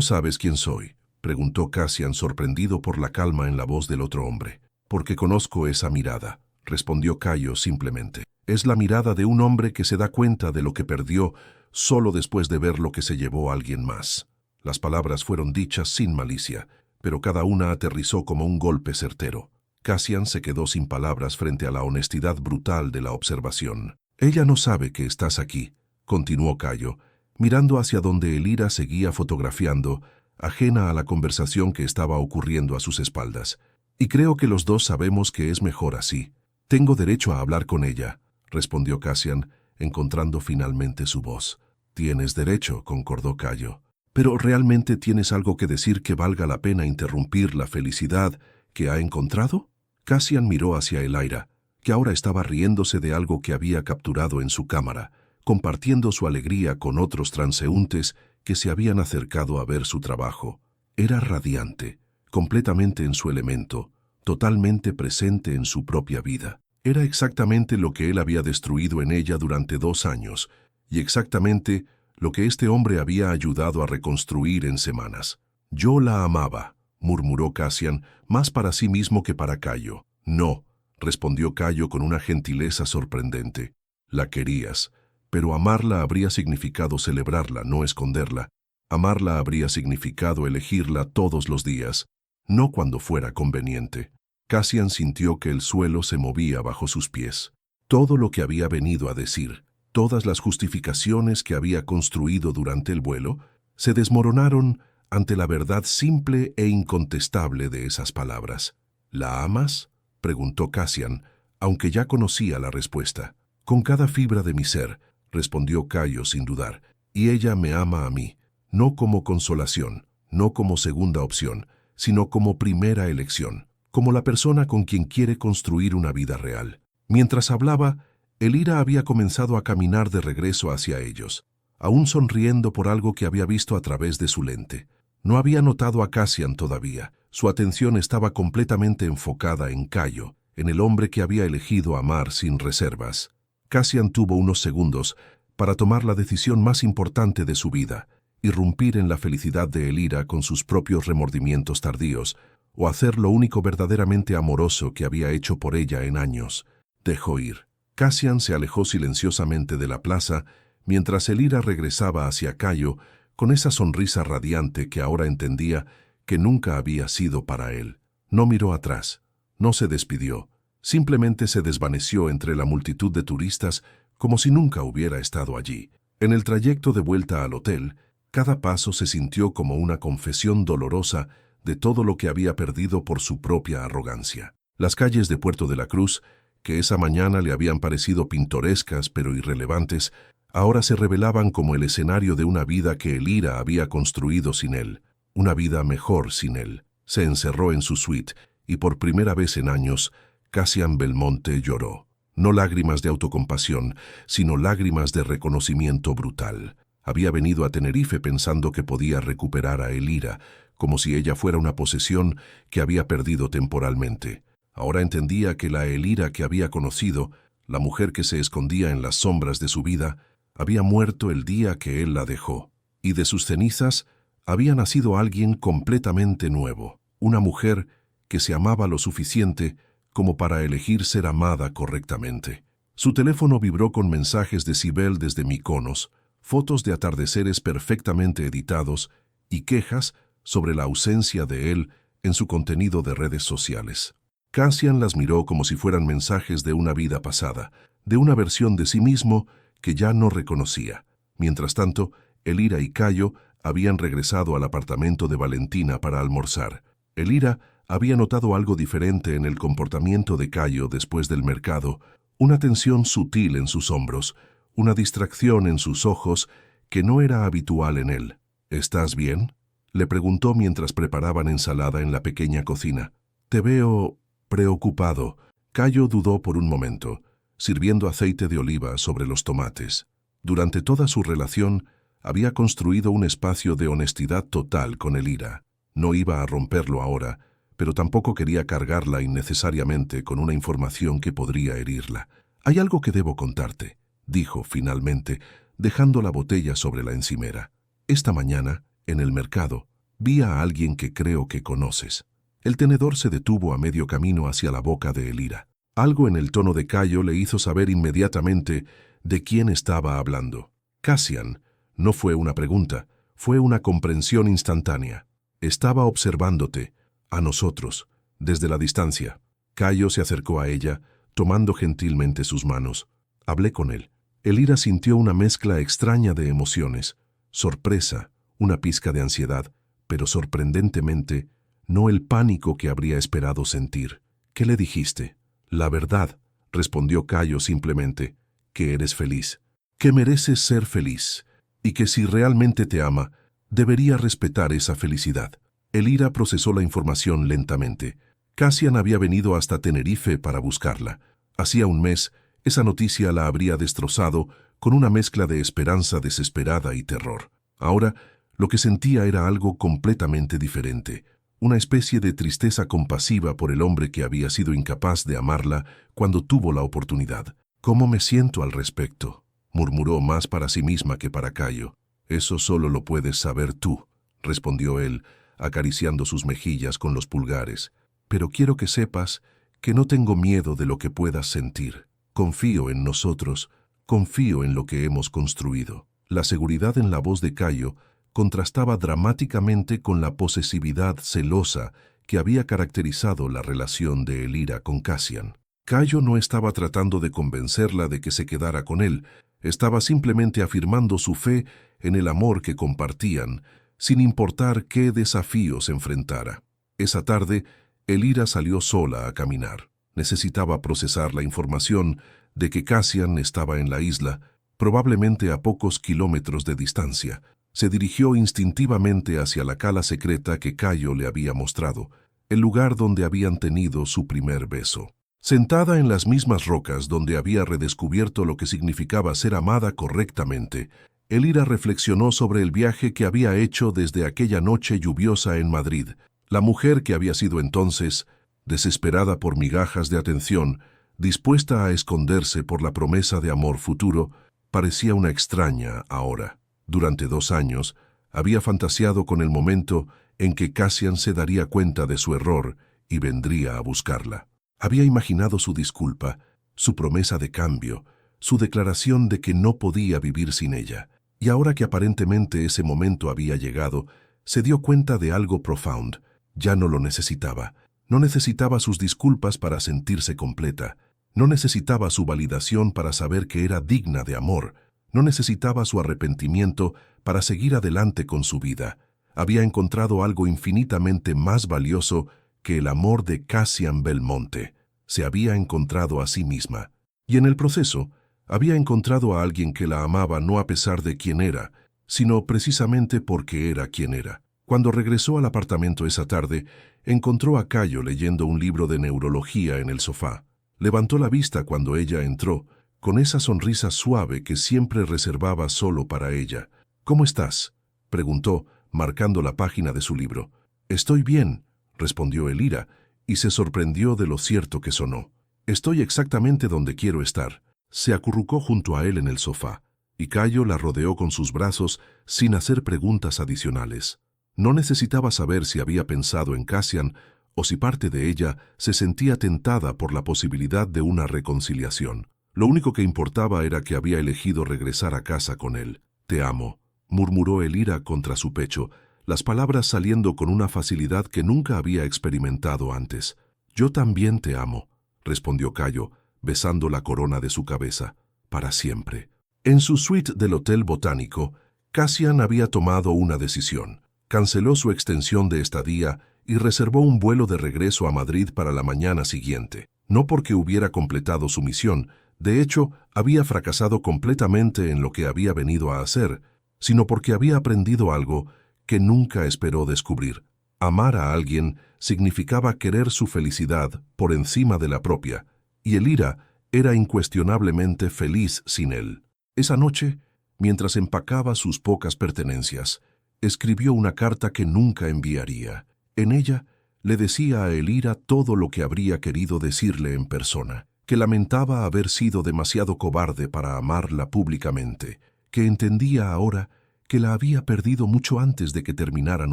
sabes quién soy?», preguntó Cassian sorprendido por la calma en la voz del otro hombre. «Porque conozco esa mirada», respondió Cayo simplemente. «Es la mirada de un hombre que se da cuenta de lo que perdió solo después de ver lo que se llevó a alguien más». Las palabras fueron dichas sin malicia, pero cada una aterrizó como un golpe certero. Cassian se quedó sin palabras frente a la honestidad brutal de la observación. «Ella no sabe que estás aquí», continuó Cayo, mirando hacia donde Elira seguía fotografiando, ajena a la conversación que estaba ocurriendo a sus espaldas. «Y creo que los dos sabemos que es mejor así. Tengo derecho a hablar con ella», respondió Cassian, encontrando finalmente su voz. «Tienes derecho», concordó Cayo. «Pero ¿realmente tienes algo que decir que valga la pena interrumpir la felicidad que ha encontrado?» Cassian miró hacia Elira, que ahora estaba riéndose de algo que había capturado en su cámara, compartiendo su alegría con otros transeúntes que se habían acercado a ver su trabajo. Era radiante, completamente en su elemento, totalmente presente en su propia vida. Era exactamente lo que él había destruido en ella durante 2 años, y exactamente lo que este hombre había ayudado a reconstruir en semanas. «Yo la amaba», murmuró Cassian, más para sí mismo que para Cayo. «No», respondió Cayo con una gentileza sorprendente. «La querías, pero amarla habría significado celebrarla, no esconderla. Amarla habría significado elegirla todos los días, no cuando fuera conveniente». Cassian sintió que el suelo se movía bajo sus pies. Todo lo que había venido a decir, Todas las justificaciones que había construido durante el vuelo se desmoronaron ante la verdad simple e incontestable de esas palabras. ¿La amas?, preguntó Cassian, aunque ya conocía la respuesta. Con cada fibra de mi ser, respondió Cayo sin dudar, y ella me ama a mí, no como consolación, no como segunda opción, sino como primera elección, como la persona con quien quiere construir una vida real. Mientras hablaba, Elira había comenzado a caminar de regreso hacia ellos, aún sonriendo por algo que había visto a través de su lente. No había notado a Cassian todavía. Su atención estaba completamente enfocada en Cayo, en el hombre que había elegido amar sin reservas. Cassian tuvo unos segundos para tomar la decisión más importante de su vida, irrumpir en la felicidad de Elira con sus propios remordimientos tardíos, o hacer lo único verdaderamente amoroso que había hecho por ella en años. Dejó ir. Cassian se alejó silenciosamente de la plaza, mientras Elira regresaba hacia Cayo con esa sonrisa radiante que ahora entendía que nunca había sido para él. No miró atrás, no se despidió, simplemente se desvaneció entre la multitud de turistas como si nunca hubiera estado allí. En el trayecto de vuelta al hotel, cada paso se sintió como una confesión dolorosa de todo lo que había perdido por su propia arrogancia. Las calles de Puerto de la Cruz, que esa mañana le habían parecido pintorescas pero irrelevantes, ahora se revelaban como el escenario de una vida que Elira había construido sin él, una vida mejor sin él. Se encerró en su suite y por primera vez en años, Cassian Belmonte lloró. No lágrimas de autocompasión, sino lágrimas de reconocimiento brutal. Había venido a Tenerife pensando que podía recuperar a Elira, como si ella fuera una posesión que había perdido temporalmente. Ahora entendía que la Elira que había conocido, la mujer que se escondía en las sombras de su vida, había muerto el día que él la dejó, y de sus cenizas había nacido alguien completamente nuevo, una mujer que se amaba lo suficiente como para elegir ser amada correctamente. Su teléfono vibró con mensajes de Cibel desde Mykonos, fotos de atardeceres perfectamente editados y quejas sobre la ausencia de él en su contenido de redes sociales. Cassian las miró como si fueran mensajes de una vida pasada, de una versión de sí mismo que ya no reconocía. Mientras tanto, Elira y Cayo habían regresado al apartamento de Valentina para almorzar. Elira había notado algo diferente en el comportamiento de Cayo después del mercado, una tensión sutil en sus hombros, una distracción en sus ojos que no era habitual en él. ¿Estás bien?, le preguntó mientras preparaban ensalada en la pequeña cocina. Te veo preocupado. Cayo dudó por un momento, sirviendo aceite de oliva sobre los tomates. Durante toda su relación, había construido un espacio de honestidad total con Elira. No iba a romperlo ahora, pero tampoco quería cargarla innecesariamente con una información que podría herirla. «Hay algo que debo contarte», dijo finalmente, dejando la botella sobre la encimera. «Esta mañana, en el mercado, vi a alguien que creo que conoces». El tenedor se detuvo a medio camino hacia la boca de Elira. Algo en el tono de Cayo le hizo saber inmediatamente de quién estaba hablando. Cassian. No fue una pregunta, fue una comprensión instantánea. Estaba observándote, a nosotros, desde la distancia. Cayo se acercó a ella, tomando gentilmente sus manos. Hablé con él. Elira sintió una mezcla extraña de emociones, sorpresa, una pizca de ansiedad, pero sorprendentemente, no el pánico que habría esperado sentir. ¿Qué le dijiste? La verdad, respondió Cayo simplemente, que eres feliz, que mereces ser feliz, y que si realmente te ama, debería respetar esa felicidad. Elira procesó la información lentamente. Cassian había venido hasta Tenerife para buscarla. Hacía un mes, esa noticia la habría destrozado con una mezcla de esperanza desesperada y terror. Ahora, lo que sentía era algo completamente diferente. Una especie de tristeza compasiva por el hombre que había sido incapaz de amarla cuando tuvo la oportunidad. «¿Cómo me siento al respecto?», murmuró más para sí misma que para Cayo. «Eso solo lo puedes saber tú», respondió él, acariciando sus mejillas con los pulgares. «Pero quiero que sepas que no tengo miedo de lo que puedas sentir. Confío en nosotros, confío en lo que hemos construido». La seguridad en la voz de Cayo contrastaba dramáticamente con la posesividad celosa que había caracterizado la relación de Elira con Cassian. Cayo no estaba tratando de convencerla de que se quedara con él, Estaba simplemente afirmando su fe en el amor que compartían, sin importar qué desafíos enfrentara. Esa tarde, Elira salió sola a caminar. Necesitaba procesar la información de que Cassian estaba en la isla, probablemente a pocos kilómetros de distancia. Se dirigió instintivamente hacia la cala secreta que Cayo le había mostrado, el lugar donde habían tenido su primer beso. Sentada en las mismas rocas donde había redescubierto lo que significaba ser amada correctamente, Elira reflexionó sobre el viaje que había hecho desde aquella noche lluviosa en Madrid. La mujer que había sido entonces, desesperada por migajas de atención, dispuesta a esconderse por la promesa de amor futuro, parecía una extraña ahora. Durante 2 años, había fantaseado con el momento en que Cassian se daría cuenta de su error y vendría a buscarla. Había imaginado su disculpa, su promesa de cambio, su declaración de que no podía vivir sin ella. Y ahora que aparentemente ese momento había llegado, se dio cuenta de algo profundo. Ya no lo necesitaba. No necesitaba sus disculpas para sentirse completa. No necesitaba su validación para saber que era digna de amor. No necesitaba su arrepentimiento para seguir adelante con su vida. Había encontrado algo infinitamente más valioso que el amor de Cassian Belmonte. Se había encontrado a sí misma. Y en el proceso, había encontrado a alguien que la amaba no a pesar de quién era, sino precisamente porque era quien era. Cuando regresó al apartamento esa tarde, encontró a Cayo leyendo un libro de neurología en el sofá. Levantó la vista cuando ella entró, con esa sonrisa suave que siempre reservaba solo para ella. «¿Cómo estás?», preguntó, marcando la página de su libro. «Estoy bien», respondió Elira, y se sorprendió de lo cierto que sonó. «Estoy exactamente donde quiero estar». Se acurrucó junto a él en el sofá, y Cayo la rodeó con sus brazos sin hacer preguntas adicionales. No necesitaba saber si había pensado en Cassian o si parte de ella se sentía tentada por la posibilidad de una reconciliación. Lo único que importaba era que había elegido regresar a casa con él. «Te amo», murmuró Elira contra su pecho, las palabras saliendo con una facilidad que nunca había experimentado antes. «Yo también te amo», respondió Cayo, besando la corona de su cabeza. «Para siempre». En su suite del Hotel Botánico, Cassian había tomado una decisión. Canceló su extensión de estadía y reservó un vuelo de regreso a Madrid para la mañana siguiente. No porque hubiera completado su misión, de hecho, había fracasado completamente en lo que había venido a hacer, sino porque había aprendido algo que nunca esperó descubrir. Amar a alguien significaba querer su felicidad por encima de la propia, y Elira era incuestionablemente feliz sin él. Esa noche, mientras empacaba sus pocas pertenencias, escribió una carta que nunca enviaría. En ella, le decía a Elira todo lo que habría querido decirle en persona, que lamentaba haber sido demasiado cobarde para amarla públicamente, que entendía ahora que la había perdido mucho antes de que terminaran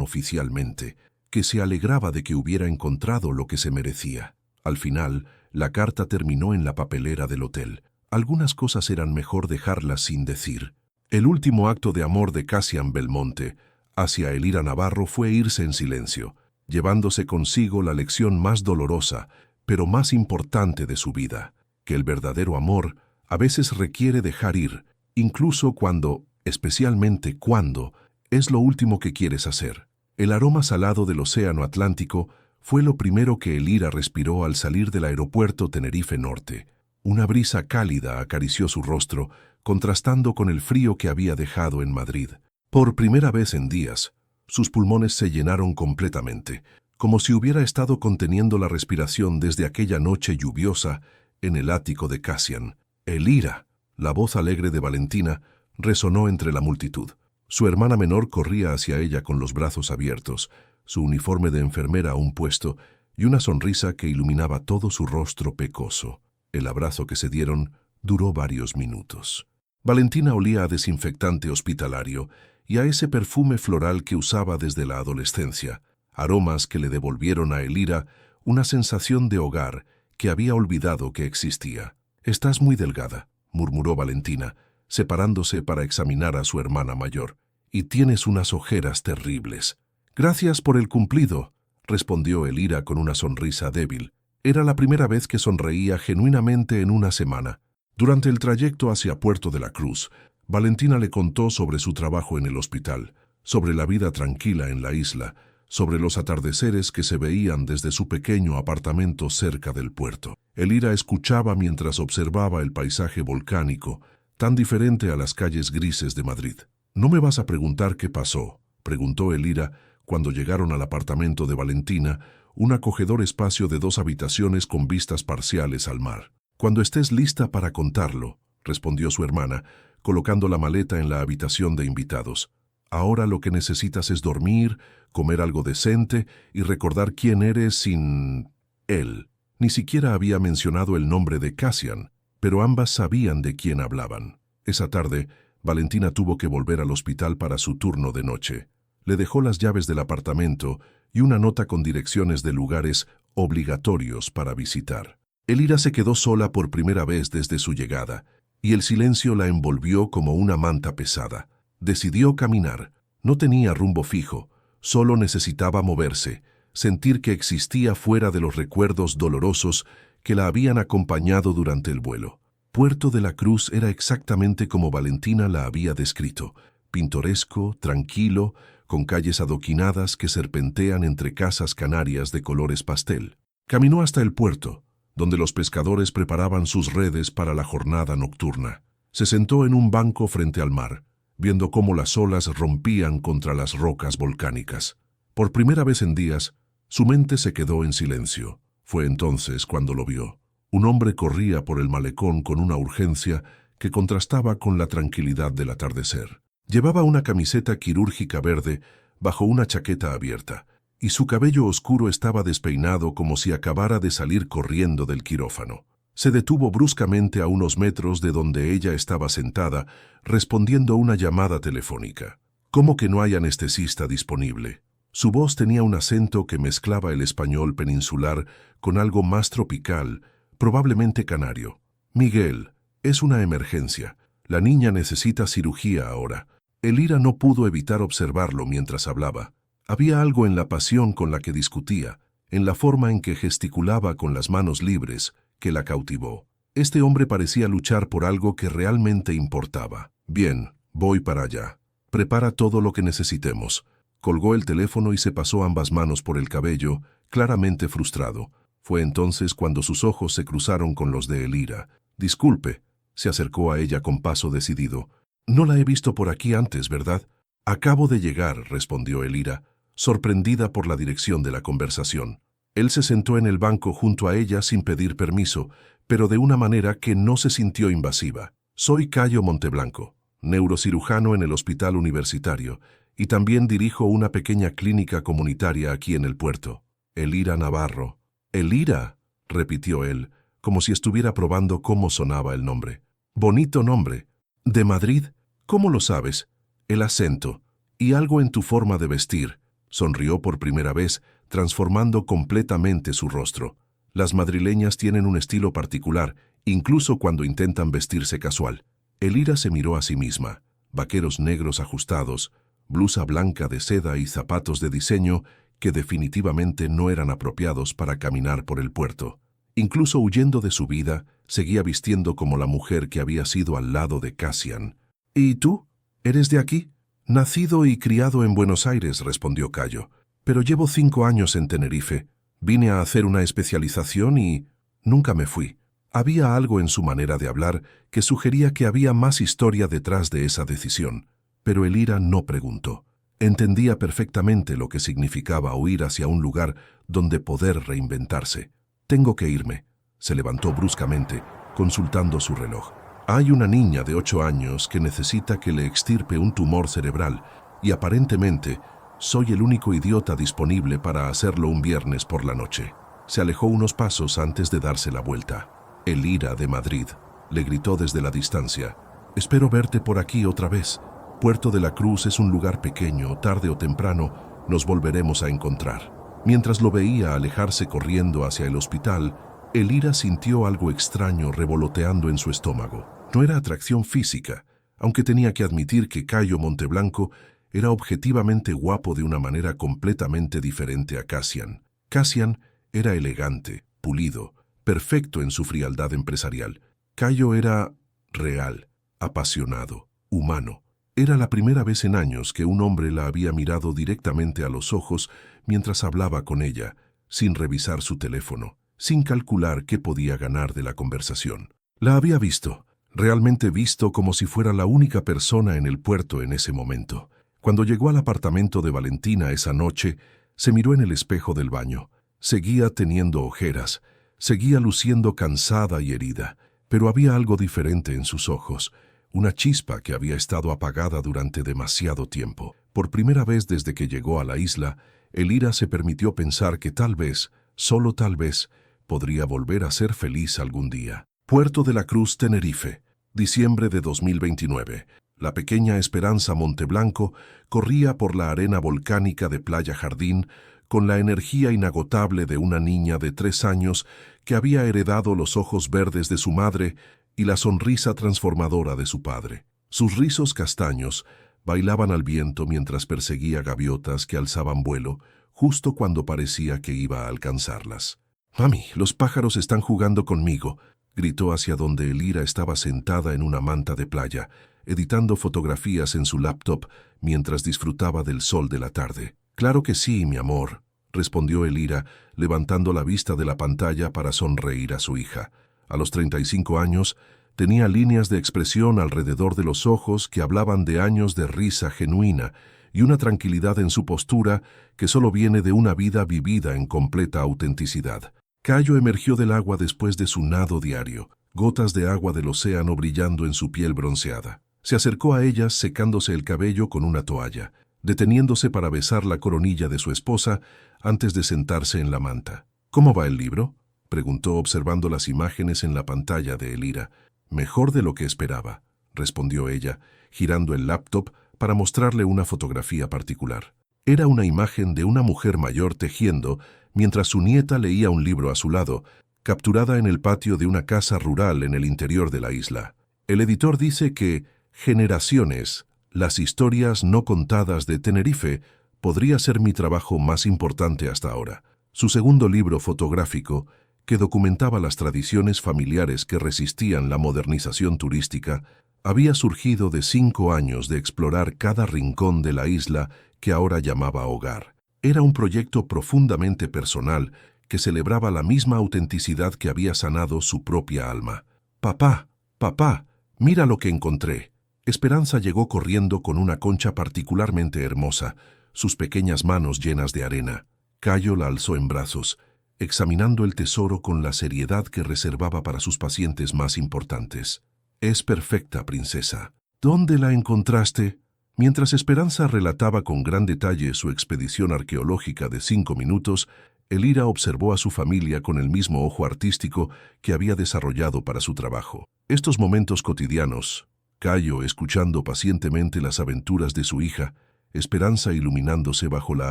oficialmente, que se alegraba de que hubiera encontrado lo que se merecía. Al final, la carta terminó en la papelera del hotel. Algunas cosas eran mejor dejarlas sin decir. El último acto de amor de Cassian Belmonte hacia Elira Navarro fue irse en silencio, llevándose consigo la lección más dolorosa, pero más importante de su vida, que el verdadero amor a veces requiere dejar ir, incluso cuando, especialmente cuando, es lo último que quieres hacer. El aroma salado del océano Atlántico fue lo primero que Elira respiró al salir del aeropuerto Tenerife Norte. Una brisa cálida acarició su rostro, contrastando con el frío que había dejado en Madrid. Por primera vez en días, sus pulmones se llenaron completamente, como si hubiera estado conteniendo la respiración desde aquella noche lluviosa en el ático de Cassian. «Elira», la voz alegre de Valentina, resonó entre la multitud. Su hermana menor corría hacia ella con los brazos abiertos, su uniforme de enfermera aún puesto y una sonrisa que iluminaba todo su rostro pecoso. El abrazo que se dieron duró varios minutos. Valentina olía a desinfectante hospitalario y a ese perfume floral que usaba desde la adolescencia, aromas que le devolvieron a Elira una sensación de hogar que había olvidado que existía. «Estás muy delgada», murmuró Valentina, separándose para examinar a su hermana mayor. «Y tienes unas ojeras terribles». «Gracias por el cumplido», respondió Elira con una sonrisa débil. Era la primera vez que sonreía genuinamente en una semana. Durante el trayecto hacia Puerto de la Cruz, Valentina le contó sobre su trabajo en el hospital, sobre la vida tranquila en la isla, sobre los atardeceres que se veían desde su pequeño apartamento cerca del puerto. Elira escuchaba mientras observaba el paisaje volcánico, tan diferente a las calles grises de Madrid. «¿No me vas a preguntar qué pasó?», preguntó Elira cuando llegaron al apartamento de Valentina, un acogedor espacio de 2 habitaciones con vistas parciales al mar. «Cuando estés lista para contarlo», respondió su hermana, colocando la maleta en la habitación de invitados. «Ahora lo que necesitas es dormir, comer algo decente y recordar quién eres sin...». Él ni siquiera había mencionado el nombre de Cassian, pero ambas sabían de quién hablaban. Esa tarde, Valentina tuvo que volver al hospital para su turno de noche. Le dejó las llaves del apartamento y una nota con direcciones de lugares obligatorios para visitar. Elira se quedó sola por primera vez desde su llegada, y el silencio la envolvió como una manta pesada. Decidió caminar. No tenía rumbo fijo, solo necesitaba moverse, sentir que existía fuera de los recuerdos dolorosos que la habían acompañado durante el vuelo. Puerto de la Cruz era exactamente como Valentina la había descrito, pintoresco, tranquilo, con calles adoquinadas que serpentean entre casas canarias de colores pastel. Caminó hasta el puerto, donde los pescadores preparaban sus redes para la jornada nocturna. Se sentó en un banco frente al mar, viendo cómo las olas rompían contra las rocas volcánicas. Por primera vez en días, su mente se quedó en silencio. Fue entonces cuando lo vio. Un hombre corría por el malecón con una urgencia que contrastaba con la tranquilidad del atardecer. Llevaba una camiseta quirúrgica verde bajo una chaqueta abierta, y su cabello oscuro estaba despeinado como si acabara de salir corriendo del quirófano. Se detuvo bruscamente a unos metros de donde ella estaba sentada, respondiendo una llamada telefónica. «¿Cómo que no hay anestesista disponible?». Su voz tenía un acento que mezclaba el español peninsular con algo más tropical, probablemente canario. «Miguel, es una emergencia. La niña necesita cirugía ahora». Elira no pudo evitar observarlo mientras hablaba. Había algo en la pasión con la que discutía, en la forma en que gesticulaba con las manos libres, que la cautivó. Este hombre parecía luchar por algo que realmente importaba. «Bien, voy para allá. Prepara todo lo que necesitemos». Colgó el teléfono y se pasó ambas manos por el cabello, claramente frustrado. Fue entonces cuando sus ojos se cruzaron con los de Elira. «Disculpe», se acercó a ella con paso decidido. «No la he visto por aquí antes, ¿verdad?». «Acabo de llegar», respondió Elira, sorprendida por la dirección de la conversación. Él se sentó en el banco junto a ella sin pedir permiso, pero de una manera que no se sintió invasiva. «Soy Cayo Monteblanco, neurocirujano en el Hospital Universitario, y también dirijo una pequeña clínica comunitaria aquí en el puerto». «Elira Navarro». «Elira», repitió él, como si estuviera probando cómo sonaba el nombre. «Bonito nombre. ¿De Madrid? ¿Cómo lo sabes?». «El acento. Y algo en tu forma de vestir». Sonrió por primera vez, transformando completamente su rostro. Las madrileñas tienen un estilo particular, incluso cuando intentan vestirse casual. Elira se miró a sí misma. Vaqueros negros ajustados, blusa blanca de seda y zapatos de diseño que definitivamente no eran apropiados para caminar por el puerto. Incluso huyendo de su vida, seguía vistiendo como la mujer que había sido al lado de Cassian. «¿Y tú? ¿Eres de aquí?». «Nacido y criado en Buenos Aires», respondió Cayo, «pero llevo 5 años en Tenerife. Vine a hacer una especialización y nunca me fui». Había algo en su manera de hablar que sugería que había más historia detrás de esa decisión, pero Elira no preguntó. Entendía perfectamente lo que significaba huir hacia un lugar donde poder reinventarse. «Tengo que irme». Se levantó bruscamente, consultando su reloj. «Hay una niña de 8 años que necesita que le extirpe un tumor cerebral y aparentemente soy el único idiota disponible para hacerlo un viernes por la noche». Se alejó unos pasos antes de darse la vuelta. «Elira de Madrid», le gritó desde la distancia. «Espero verte por aquí otra vez. Puerto de la Cruz es un lugar pequeño, tarde o temprano nos volveremos a encontrar». Mientras lo veía alejarse corriendo hacia el hospital, Elira sintió algo extraño revoloteando en su estómago. No era atracción física, aunque tenía que admitir que Cayo Monteblanco era objetivamente guapo de una manera completamente diferente a Cassian. Cassian era elegante, pulido, perfecto en su frialdad empresarial, Cayo era real, apasionado, humano. Era la primera vez en años que un hombre la había mirado directamente a los ojos mientras hablaba con ella, sin revisar su teléfono, sin calcular qué podía ganar de la conversación. La había visto, realmente visto, como si fuera la única persona en el puerto en ese momento. Cuando llegó al apartamento de Valentina esa noche, se miró en el espejo del baño. Seguía teniendo ojeras, seguía luciendo cansada y herida, pero había algo diferente en sus ojos, una chispa que había estado apagada durante demasiado tiempo. Por primera vez desde que llegó a la isla, Elira se permitió pensar que tal vez, solo tal vez, podría volver a ser feliz algún día. Puerto de la Cruz, Tenerife, diciembre de 2029. La pequeña Esperanza Monteblanco corría por la arena volcánica de Playa Jardín con la energía inagotable de una niña de 3 años que había heredado los ojos verdes de su madre y la sonrisa transformadora de su padre. Sus rizos castaños bailaban al viento mientras perseguía gaviotas que alzaban vuelo justo cuando parecía que iba a alcanzarlas. «Mami, los pájaros están jugando conmigo», gritó hacia donde Elira estaba sentada en una manta de playa, editando fotografías en su laptop mientras disfrutaba del sol de la tarde. «Claro que sí, mi amor», respondió Elira, levantando la vista de la pantalla para sonreír a su hija. A los 35 años, tenía líneas de expresión alrededor de los ojos que hablaban de años de risa genuina y una tranquilidad en su postura que solo viene de una vida vivida en completa autenticidad. Cayo emergió del agua después de su nado diario, gotas de agua del océano brillando en su piel bronceada. Se acercó a ellas secándose el cabello con una toalla, deteniéndose para besar la coronilla de su esposa antes de sentarse en la manta. «¿Cómo va el libro?», preguntó observando las imágenes en la pantalla de Elira. «Mejor de lo que esperaba», respondió ella, girando el laptop para mostrarle una fotografía particular. Era una imagen de una mujer mayor tejiendo mientras su nieta leía un libro a su lado, capturada en el patio de una casa rural en el interior de la isla. El editor dice que Generaciones, las historias no contadas de Tenerife, podría ser mi trabajo más importante hasta ahora. Su segundo libro fotográfico, que documentaba las tradiciones familiares que resistían la modernización turística, había surgido de 5 años de explorar cada rincón de la isla que ahora llamaba hogar. Era un proyecto profundamente personal que celebraba la misma autenticidad que había sanado su propia alma. «Papá, papá, mira lo que encontré». Esperanza llegó corriendo con una concha particularmente hermosa, sus pequeñas manos llenas de arena. Cayo la alzó en brazos, examinando el tesoro con la seriedad que reservaba para sus pacientes más importantes. «Es perfecta, princesa». «¿Dónde la encontraste?». Mientras Esperanza relataba con gran detalle su expedición arqueológica de 5 minutos, Elira observó a su familia con el mismo ojo artístico que había desarrollado para su trabajo. Estos momentos cotidianos, Cayo escuchando pacientemente las aventuras de su hija, Esperanza iluminándose bajo la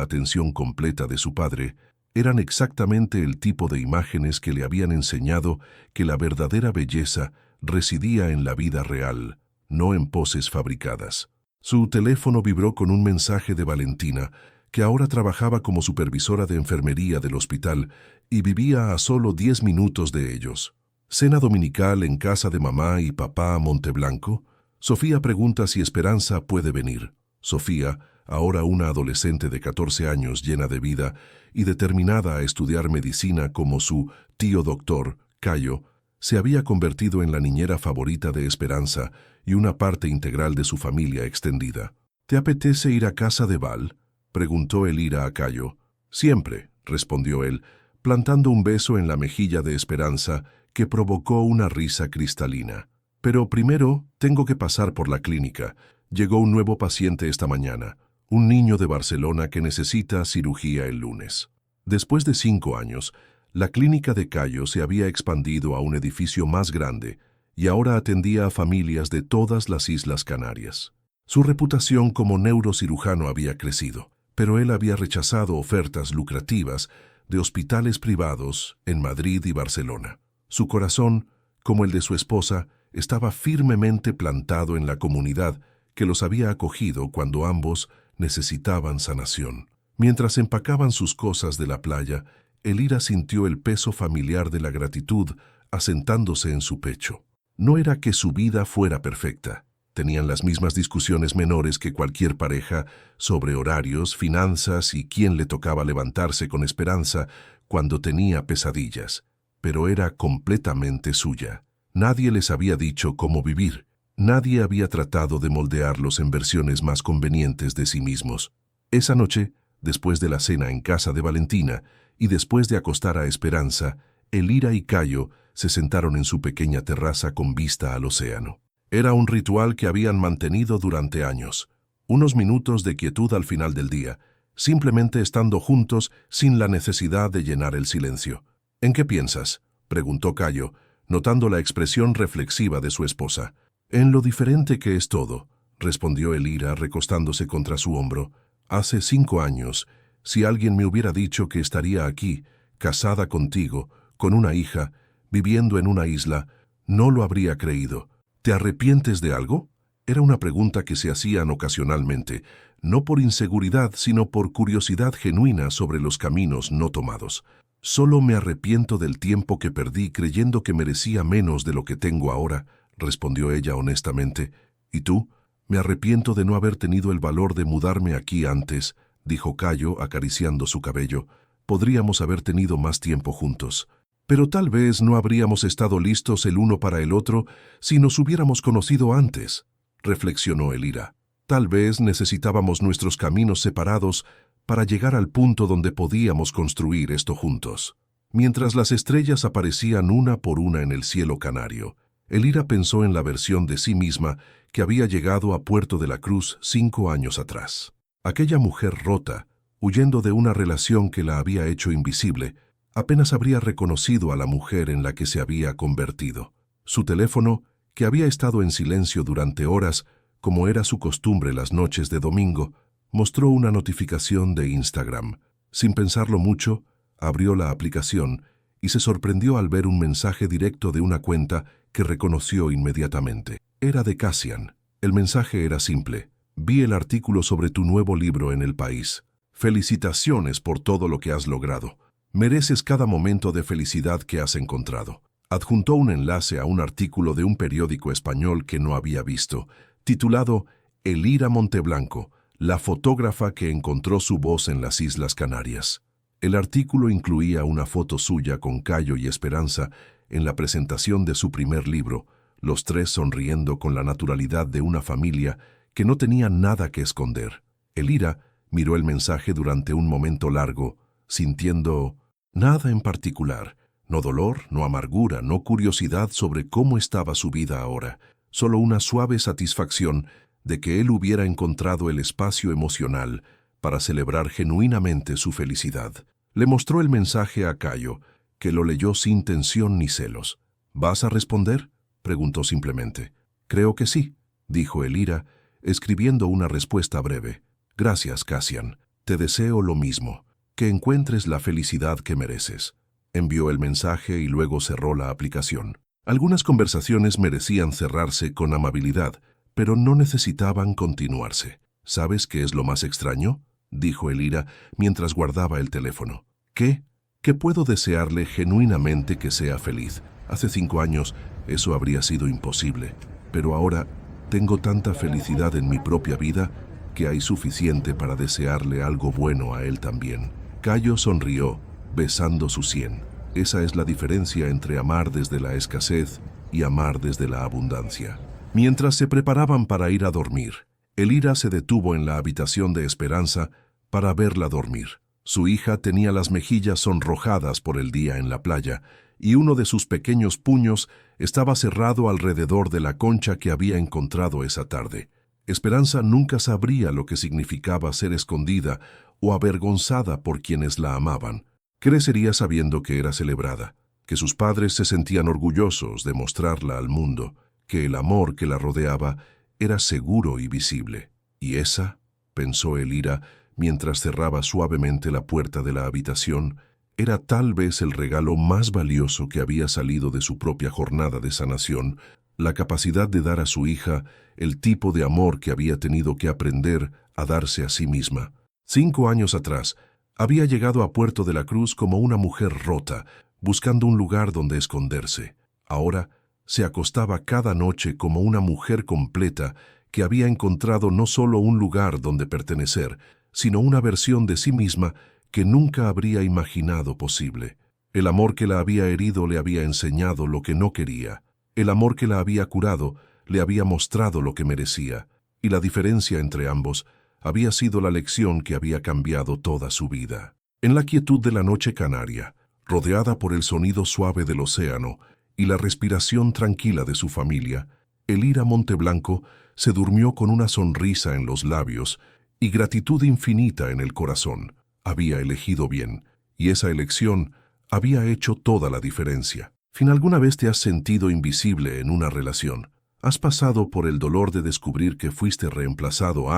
atención completa de su padre, eran exactamente el tipo de imágenes que le habían enseñado que la verdadera belleza residía en la vida real, no en poses fabricadas. Su teléfono vibró con un mensaje de Valentina, que ahora trabajaba como supervisora de enfermería del hospital y vivía a solo 10 minutos de ellos. ¿Cena dominical en casa de mamá y papá Monteblanco? Sofía pregunta si Esperanza puede venir. Sofía, ahora una adolescente de 14 años llena de vida y determinada a estudiar medicina como su tío doctor, Cayo, se había convertido en la niñera favorita de Esperanza y una parte integral de su familia extendida. «¿Te apetece ir a casa de Val?», preguntó Elira a Cayo. «Siempre», respondió él, plantando un beso en la mejilla de Esperanza que provocó una risa cristalina. «Pero primero tengo que pasar por la clínica. Llegó un nuevo paciente esta mañana, un niño de Barcelona que necesita cirugía el lunes». Después de 5 años, la clínica de Cayo se había expandido a un edificio más grande y ahora atendía a familias de todas las Islas Canarias. Su reputación como neurocirujano había crecido, pero él había rechazado ofertas lucrativas de hospitales privados en Madrid y Barcelona. Su corazón, como el de su esposa, estaba firmemente plantado en la comunidad que los había acogido cuando ambos necesitaban sanación. Mientras empacaban sus cosas de la playa, Elira sintió el peso familiar de la gratitud asentándose en su pecho. No era que su vida fuera perfecta. Tenían las mismas discusiones menores que cualquier pareja sobre horarios, finanzas y quién le tocaba levantarse con esperanza cuando tenía pesadillas. Pero era completamente suya. Nadie les había dicho cómo vivir. Nadie había tratado de moldearlos en versiones más convenientes de sí mismos. Esa noche, después de la cena en casa de Valentina y después de acostar a Esperanza, Elira y Cayo se sentaron en su pequeña terraza con vista al océano. Era un ritual que habían mantenido durante años. Unos minutos de quietud al final del día, simplemente estando juntos sin la necesidad de llenar el silencio. ¿En qué piensas?, preguntó Cayo, notando la expresión reflexiva de su esposa. En lo diferente que es todo, respondió Elira recostándose contra su hombro. Hace 5 años, si alguien me hubiera dicho que estaría aquí, casada contigo, con una hija, viviendo en una isla, no lo habría creído. ¿Te arrepientes de algo? Era una pregunta que se hacían ocasionalmente, no por inseguridad, sino por curiosidad genuina sobre los caminos no tomados. Solo me arrepiento del tiempo que perdí creyendo que merecía menos de lo que tengo ahora, respondió ella honestamente. ¿Y tú? Me arrepiento de no haber tenido el valor de mudarme aquí antes, dijo Cayo acariciando su cabello. Podríamos haber tenido más tiempo juntos. Pero tal vez no habríamos estado listos el uno para el otro si nos hubiéramos conocido antes, reflexionó Elira. Tal vez necesitábamos nuestros caminos separados para llegar al punto donde podíamos construir esto juntos. Mientras las estrellas aparecían una por una en el cielo canario, Elira pensó en la versión de sí misma que había llegado a Puerto de la Cruz 5 años atrás. Aquella mujer rota, huyendo de una relación que la había hecho invisible, apenas habría reconocido a la mujer en la que se había convertido. Su teléfono, que había estado en silencio durante horas, como era su costumbre las noches de domingo, mostró una notificación de Instagram. Sin pensarlo mucho, abrió la aplicación y se sorprendió al ver un mensaje directo de una cuenta que reconoció inmediatamente. Era de Cassian. El mensaje era simple. Vi el artículo sobre tu nuevo libro en El País. Felicitaciones por todo lo que has logrado. Mereces cada momento de felicidad que has encontrado. Adjuntó un enlace a un artículo de un periódico español que no había visto, titulado Elira Monteblanco, la fotógrafa que encontró su voz en las Islas Canarias. El artículo incluía una foto suya con Cayo y Esperanza en la presentación de su primer libro, los tres sonriendo con la naturalidad de una familia que no tenía nada que esconder. Elira miró el mensaje durante un momento largo, sintiendo nada en particular, no dolor, no amargura, no curiosidad sobre cómo estaba su vida ahora, solo una suave satisfacción de que él hubiera encontrado el espacio emocional para celebrar genuinamente su felicidad. Le mostró el mensaje a Cayo, que lo leyó sin tensión ni celos. ¿Vas a responder?, preguntó simplemente. Creo que sí, dijo Elira, escribiendo una respuesta breve. Gracias, Cassian. Te deseo lo mismo. Que encuentres la felicidad que mereces. Envió el mensaje y luego cerró la aplicación. Algunas conversaciones merecían cerrarse con amabilidad, pero no necesitaban continuarse. ¿Sabes qué es lo más extraño?, dijo Elira mientras guardaba el teléfono. ¿Qué? Que puedo desearle genuinamente que sea feliz. Hace 5 años eso habría sido imposible, pero ahora tengo tanta felicidad en mi propia vida que hay suficiente para desearle algo bueno a él también. Cayo sonrió, besando su sien. Esa es la diferencia entre amar desde la escasez y amar desde la abundancia. Mientras se preparaban para ir a dormir, Elira se detuvo en la habitación de Esperanza para verla dormir. Su hija tenía las mejillas sonrojadas por el día en la playa, y uno de sus pequeños puños estaba cerrado alrededor de la concha que había encontrado esa tarde. Esperanza nunca sabría lo que significaba ser escondida o avergonzada por quienes la amaban. Crecería sabiendo que era celebrada, que sus padres se sentían orgullosos de mostrarla al mundo, que el amor que la rodeaba era seguro y visible. ¿Y esa?, pensó Elira mientras cerraba suavemente la puerta de la habitación, era tal vez el regalo más valioso que había salido de su propia jornada de sanación, la capacidad de dar a su hija el tipo de amor que había tenido que aprender a darse a sí misma. 5 años atrás, había llegado a Puerto de la Cruz como una mujer rota, buscando un lugar donde esconderse. Ahora, Se acostaba cada noche como una mujer completa que había encontrado no solo un lugar donde pertenecer, sino una versión de sí misma que nunca habría imaginado posible. El amor que la había herido le había enseñado lo que no quería. El amor que la había curado le había mostrado lo que merecía. Y la diferencia entre ambos había sido la lección que había cambiado toda su vida. En la quietud de la noche canaria, rodeada por el sonido suave del océano y la respiración tranquila de su familia, Elira Monteblanco se durmió con una sonrisa en los labios y gratitud infinita en el corazón. Había elegido bien, y esa elección había hecho toda la diferencia. ¿Alguna vez te has sentido invisible en una relación? ¿Has pasado por el dolor de descubrir que fuiste reemplazado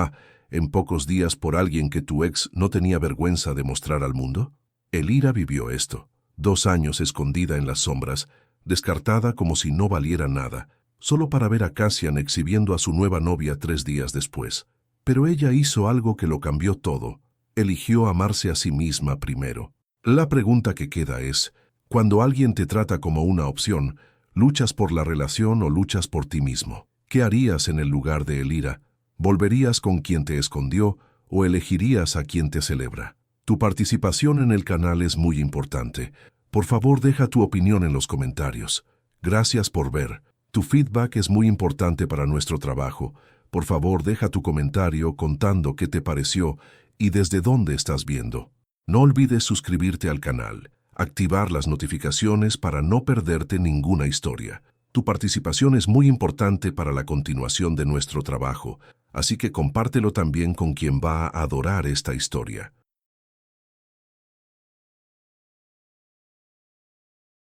en pocos días por alguien que tu ex no tenía vergüenza de mostrar al mundo? Elira vivió esto. 2 años escondida en las sombras, descartada como si no valiera nada, solo para ver a Cassian exhibiendo a su nueva novia 3 días después. Pero ella hizo algo que lo cambió todo. Eligió amarse a sí misma primero. La pregunta que queda es, cuando alguien te trata como una opción, ¿luchas por la relación o luchas por ti mismo? ¿Qué harías en el lugar de Elira? ¿Volverías con quien te escondió o elegirías a quien te celebra? Tu participación en el canal es muy importante. Por favor, deja tu opinión en los comentarios. Gracias por ver. Tu feedback es muy importante para nuestro trabajo. Por favor, deja tu comentario contando qué te pareció y desde dónde estás viendo. No olvides suscribirte al canal, activar las notificaciones para no perderte ninguna historia. Tu participación es muy importante para la continuación de nuestro trabajo, así que compártelo también con quien va a adorar esta historia.